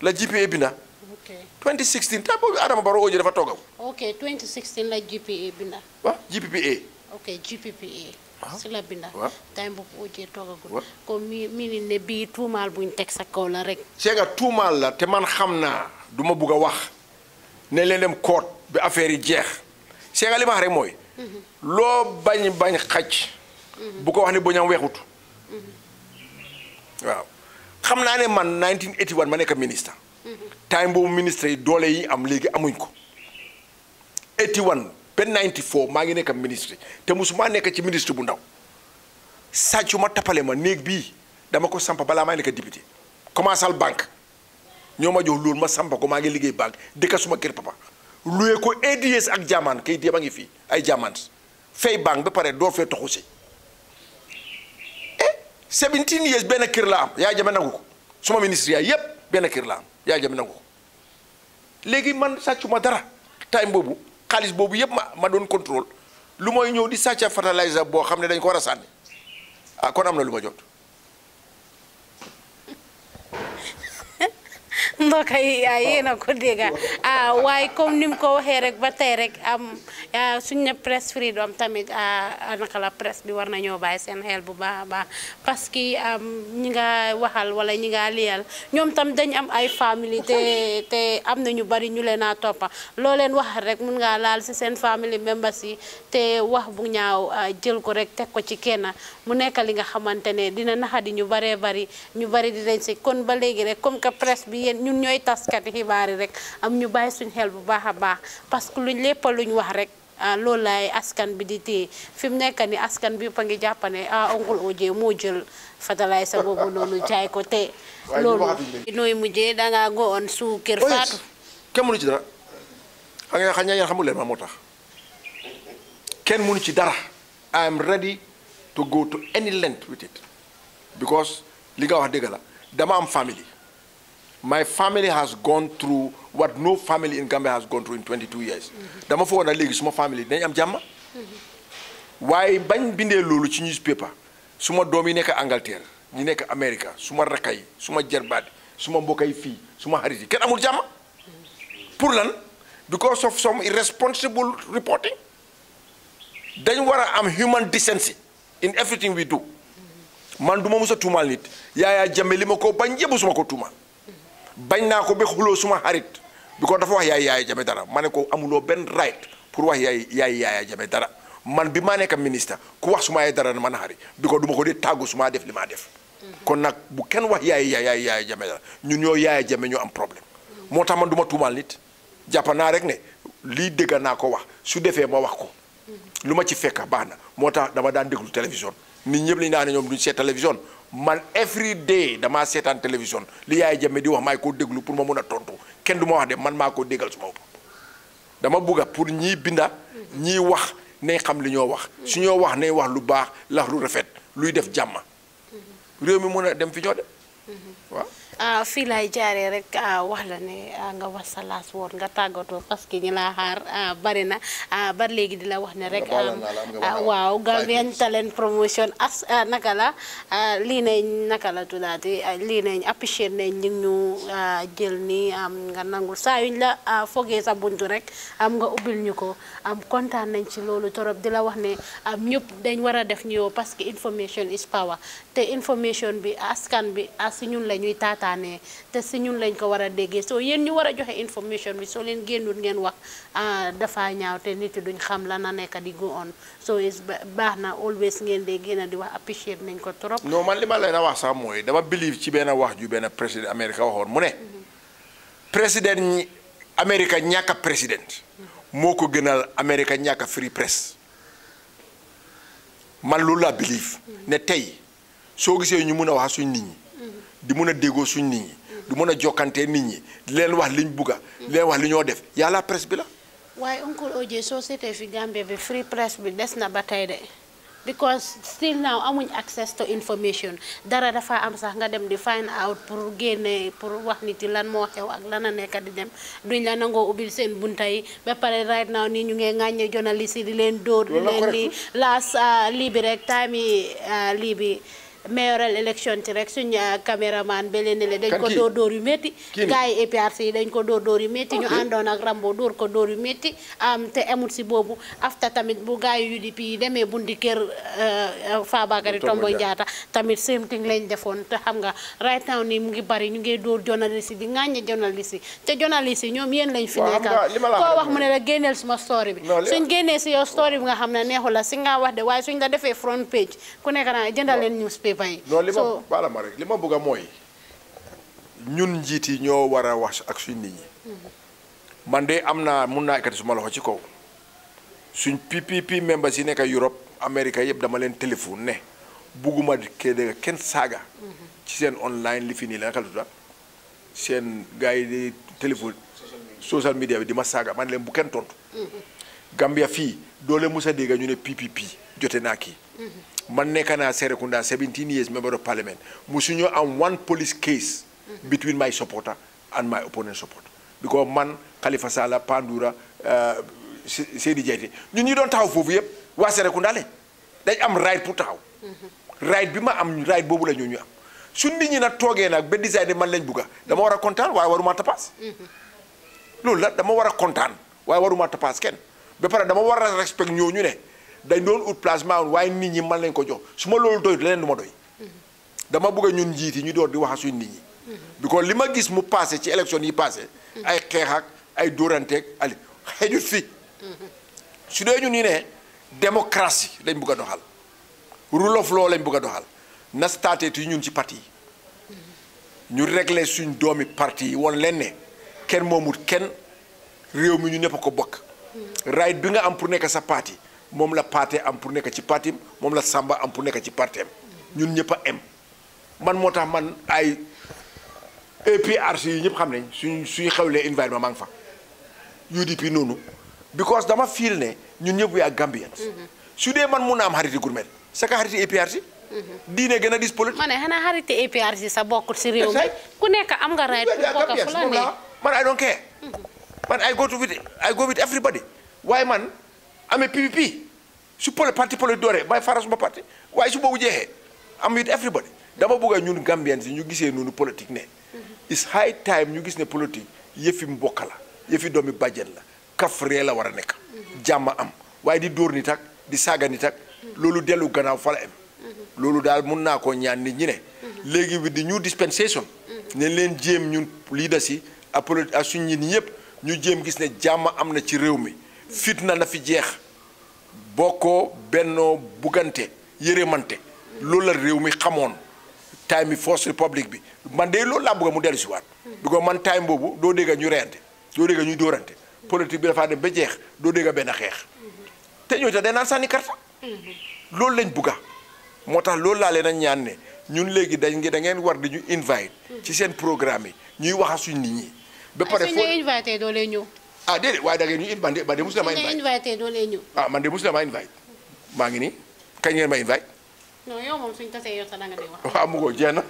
la GPA binda. ok 2016 te boobu Adama Barrow OJ dafa toogaw. ok 2016 la GPA binda. waaw GPPA. ok GPPA. si la binda. waaw time boobu OJ toogagul. waaw comme mi ni ne bii tuumaal buñ teg sa kaw la rek. seega tuumaal la te man xam naa du ma bugg a wax ne leen dem koot bi affaire yi jeex seega li ma wax rek mooy. loo bañ xaj. bu ko wax ne boñam weexut. waaw xam naa ne man 1981 ma nekk ministre. time boobu ministre yi doole yi am léegi amuñ ko. 81 ba 94 maa ngi nekk ministre te musuma nekk ci ministre bu ndaw sàccu ma tappale ma néeg bii dama ko samp balaa maa nekk député commençal banque ñoo ma jox loolu ma samp ko maa ngi liggéey banque dëkk suma kër papa luye ko ADS ak jaamaan kay déeba ngi fii ay jaamaan fay banque ba pare door fee toxu si 17 years benn kër la am yaa jame nangu ko suma ministre yaay yépp benn kër la am yaa jame nangu ko léegi man sàccu ma dara time boobu xaalis boobu yëpp ma doon contrôle lu mooy ñëw di sàcca fertilizer boo xam ne dañ ko war a sànni ah kon am na lu ma jot. mbokk yi yéen a ko dégg waaye comme ni mu ko waxee rek ba tey rek suñ ne presse freedom tamit naka la presse bi war nañoo bàyyi seen xel bu baax a baax parce que ñi nga waxal wala ñi nga liyal ñoom tam dañ am ay famille te am na ñu bari ñu leen a toppa loo leen wax rek mun ngaa laal si seen family members yi te wax bu ñaaw jël ko rek teg ko ci kenn mu nekk li nga xamante ne dina naxadi ñu baree bari ñu bari di leen si kon ba léegi rek comme que presse bi yéen ñun ñooy taskati xibaar yi rek am ñu bàyyi suñ xel bu baax a baax parce que luñ lépp luñ wax rek loolu laay askan bi di téye fi mu nekk ni askan bi yëpp a ngi jàppane Uncle OJ moo jël fertilizer boobu noonu jaay ko te loolu nooy mujjee dangaa go on su kër Fatou kenn mënu ci dara xam nga yéen xamul leen ma moo tax kenn mënu ci dara I am ready to go to any length with it because li nga wax dëgg la dama am family. My family has gone through what no family in Gambia has gone through in 22 years. dama foog na léegi suma family dañ am jàmm. waaye bañ bindee loolu ci newspaper suma doom yi nekk Angleterre ñi nekk America suma rakka yi suma jarbaat suma mbokk yi fii suma xarit yi kenn amul jàmm. pour lan because of some irresponsible reporting. dañ war a am human decency in everything we do. man du ma mës a tuumaal nit Yaya Jammeh li ma ko bañ yëpp suma ko tuumaal. bañ naa ko ba xuloo suma xarit bi ko dafa wax Yaya Jammeh dara ma ne ko amuloo benn right pour wax Yaya Jammeh dara man bi maa nekk ministre ku wax suma yaay dara na man xarit bi ko duma ko dee tàggu suma def li maa def. kon nag bu kenn wax Yaya Jammeh dara ñun ñoo Yaya Jammeh ñoo am problème. moo tax man du ma tuumaal nit jàpp naa rek ne lii dégg naa ko wax su defee ma wax ko. lu ma ci fekk baax na moo tax dama daan déglu télévision nit ñëpp li ñu daan ne ñoom duñ seet télévision. man every day damaa seetaan télévision li Yaya Jammeh di wax maay ko déglu pour ma mun a tontu kenn du ma wax de man maa ko déggal suma bopp dama bugga pour ñii binda ñii wax nañ xam li ñoo wax su ñoo wax nañ wax lu baax lax lu rafet luy def jàmm réew mi mun a dem fi ñoo dem waaw fii laay jaaree rek wax la ne nga wax sa last word nga tàggatoo parce que ñi laa xaar bari na ba léegi di la wax ne rek waaw Gambian Talent Promotion naka la lii nañ naka la tuddaati lii nañ apprécier nañ ñi ñu jël ni nga nangul saa yuñ la fogee sa buntu rek nga ubbil ñu ko kontaan nañ ci loolu torop di la wax ne ñëpp dañ war a def ñëw parce que information is power te information bi askan bi as si ñun la ñuy taataanee te si ñun lañ ko war a déggee soo yéen ñu war a joxe information bi soo leen génnul ngeen wax dafa ñaaw te nit yi duñ xam la na nekk di go on so is baax na always ngeen dee génn di wax appreciate nañ ko trop. non man li ma leen a wax sax mooy dama believe ci benn wax ju benn président Amérique waxoon mu ne président ñi Amérique ñàkk a président moo ko gënal Amérique ñàkk a free press man loolu laa believe ne tey soo gisee ñu mun a wax suñ nit ñi di mun a déggoo suñ nit ñi di mun a jokkante nit ñi di leen wax liñ bugga di leen wax li ñoo def yàlla presse bi la. waaye Uncle OJ soo seetee fi Gambia bi free press bi des na ba tey de because still now amuñ access to information dara dafa am sax nga dem di find out pour génne pour wax nit yi lan moo xew ak lan a nekk di dem duñ la nangoo ubbil seen bunta yi ba pare right now nii ñu ngi ŋàññe journaliste yi di leen dóor di leen di laas lii bi rek time yi lii bi mayoral election ci rek suñ caméraman ba leen ne dañ ko dóor yu métti gars yi APRC yi dañ ko dóor yu métti ñu àndoon ak Rambo dóor ko dóor yu métti te amul si boobu after tamit bu gars yi UDP yi demee bundi kër Fabakary Tombong Jatta tamit same thing lañ defoon te xam nga right now nii mu ngi bari ñu ngi dóor journaliste yi di ŋàññe journaliste yi te journaliste yi ñoom yéen lañ fi nekkal koo wax mu ne la génneel suma story bi suñ génnee si yow story bi nga xam ne neexu la si nga wax de waaye suñ la defee front page ku nekk naa jëndal leen newspaper non li ma baala ma rek li ma bëgg a mooy ñun njiit yi ñoo war a wax ak suñ nit ñi man de am naa mun naa ekkati suma loxo ci kaw suñ PPP members yi nekk Europe Amérique yëpp dama leen téléphone ne bugguma kenn saaga ci seen online li fi nii la naka la tudda seen gars yi di téléphone social media bi di ma saaga man leen bu kenn tontu Gambia fii doole musa dégga ñu ne PPP jote naa kii man nekk naa Serekunda 17 years member of parliament musuñu am one police case between my supporter and my opponent supporter because man Khalifa Sallah Pandura Seydi Jaiteh ñun ñi doon taxaw foofu yëpp waa Serekunda lañ dañ am right pour taxaw right bi ma am right boobu la ñu am suñ nit ñi nag toogee nag ba décidé man lañ bugga dama war a kontaan waaye waruma tapaas loolu la dama war a kontaan waaye waruma tapaas kenn ba pare dama war a respect ñooñu ne dañ doon ut placement waaye nit ñi man lañ ko jox su ma loolu doy leneen du ma doy dama bëgg a ñun njiit yi ñu door di wax suñ nit ñi because li ma gis mu passé ci élection yi passé ay xeex ak ay dóoranteeg ali xëjut fi su dee ñun ñu ne démocratie lañ bëgg a doxal rule of law lañ bëgg a doxal na statut yi ñun ci parti yi ñu régler suñ doomi parti yi woon leen ne kenn moomut kenn réew mi ñu ñëpp a ko bokk right bi nga am pour nekk sa parti moom la Paate am pour nekk ci parti moom la Samba am pour nekk ci parti am ñun ñëpp a em man moo tax man ay APRC yi ñëpp xam nañ suñu xewlee environnement maa ngi fa UDP noonu because dama feel ne ñun ñëpp we are Gambians su dee man mun na am xariti gurmel saka xariti APRC diine gën a dis politique ma ne xanaa xariti APRC sa bokkut si réew mi ku nekk am nga right pour bokk fu la ne man I don't care man I go with everybody waaye man amee PPP su parti politique dooree may faral suma parti waaye su boobu jeexee am with everybody dama bëgg a ñun Gambians yi ñu gisee noonu politique ne it's high time ñu gis ne politique yëfi mbokk la yëfi doomi bàjjen la kaf ree la war a nekk jàmm am waaye di dóor nit ak di saaga nit ak loolu dellu gannaaw fa la am loolu daal mun naa koo ñaan nit ñi ne léegi bi di new dispensation ne leen jéem ñun leaders yi ak suñ nit ñi yëpp ñu jéem gis ne jàmm am na ci réew mi fitna na fi jeex bokkoo bennoo buggante yërëmante loolu la réew mi xamoon time yi First Republic bi man de loolu laa bëgg mu dellu si waat bi ko man time boobu doo dégga ñu reyante doo dégga ñuy dóorante politique bi dafaa dem ba jeex doo dégga benn xeex te ñooy tax day naan sànni karta loolu lañ bugga moo tax loolu laa leen a ñaan ne ñun léegi da ngeen war di ñu invite ci seen programme yi ñuy wax suñ nit ñi ba pare suñ la invité doo leen ñëw ah déedéet waaye da ngeen ñu man de musu la ma invité doo leen ñëw ah man de musu la ma invite maa ngi nii kañ ngeen ma invite non yow moom suñ tasee yow sax da nga di wax waaw mu ko jeex na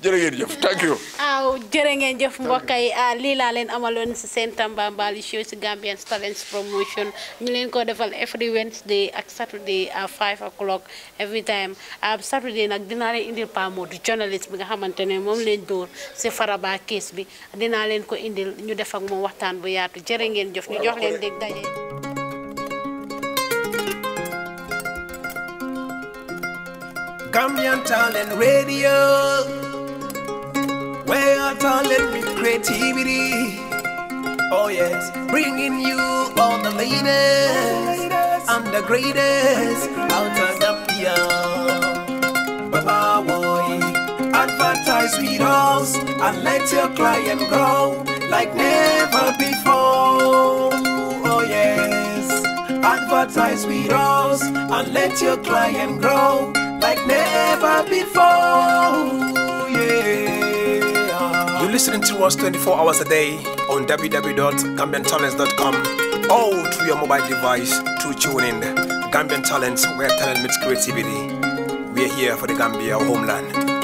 jërë ngeen jëf thank you waaw jërë ngeen jëf mbokk yi lii laa leen amaloon si seen Tambambalu show si Gambian Talents Promotion ñu leen ko defal every Wednesday ak Saturday à 5 o'clock every time Saturday nag dinaa leen indil Pa Modou journaliste bi nga xamante ne moom leen dóor si Faraba case bi dinaa leen ko indil ñu def ak moom waxtaan bu yaatu jërë ngeen jëf ñu jox leen dégg daje Gambian Talent Radio, where talent meets creativity. Oh yes, bringing you all the latest and the greatest out of Gambia. Baba boy, advertise with us and let your client grow like never before. Oh yes, advertise with us and let your client grow like never before. Yeah. You're listening to us 24 hours a day on www.gambiantalents.com or through your mobile device to tune in. Gambian Talents, where talent meets creativity. We are here for the Gambia homeland.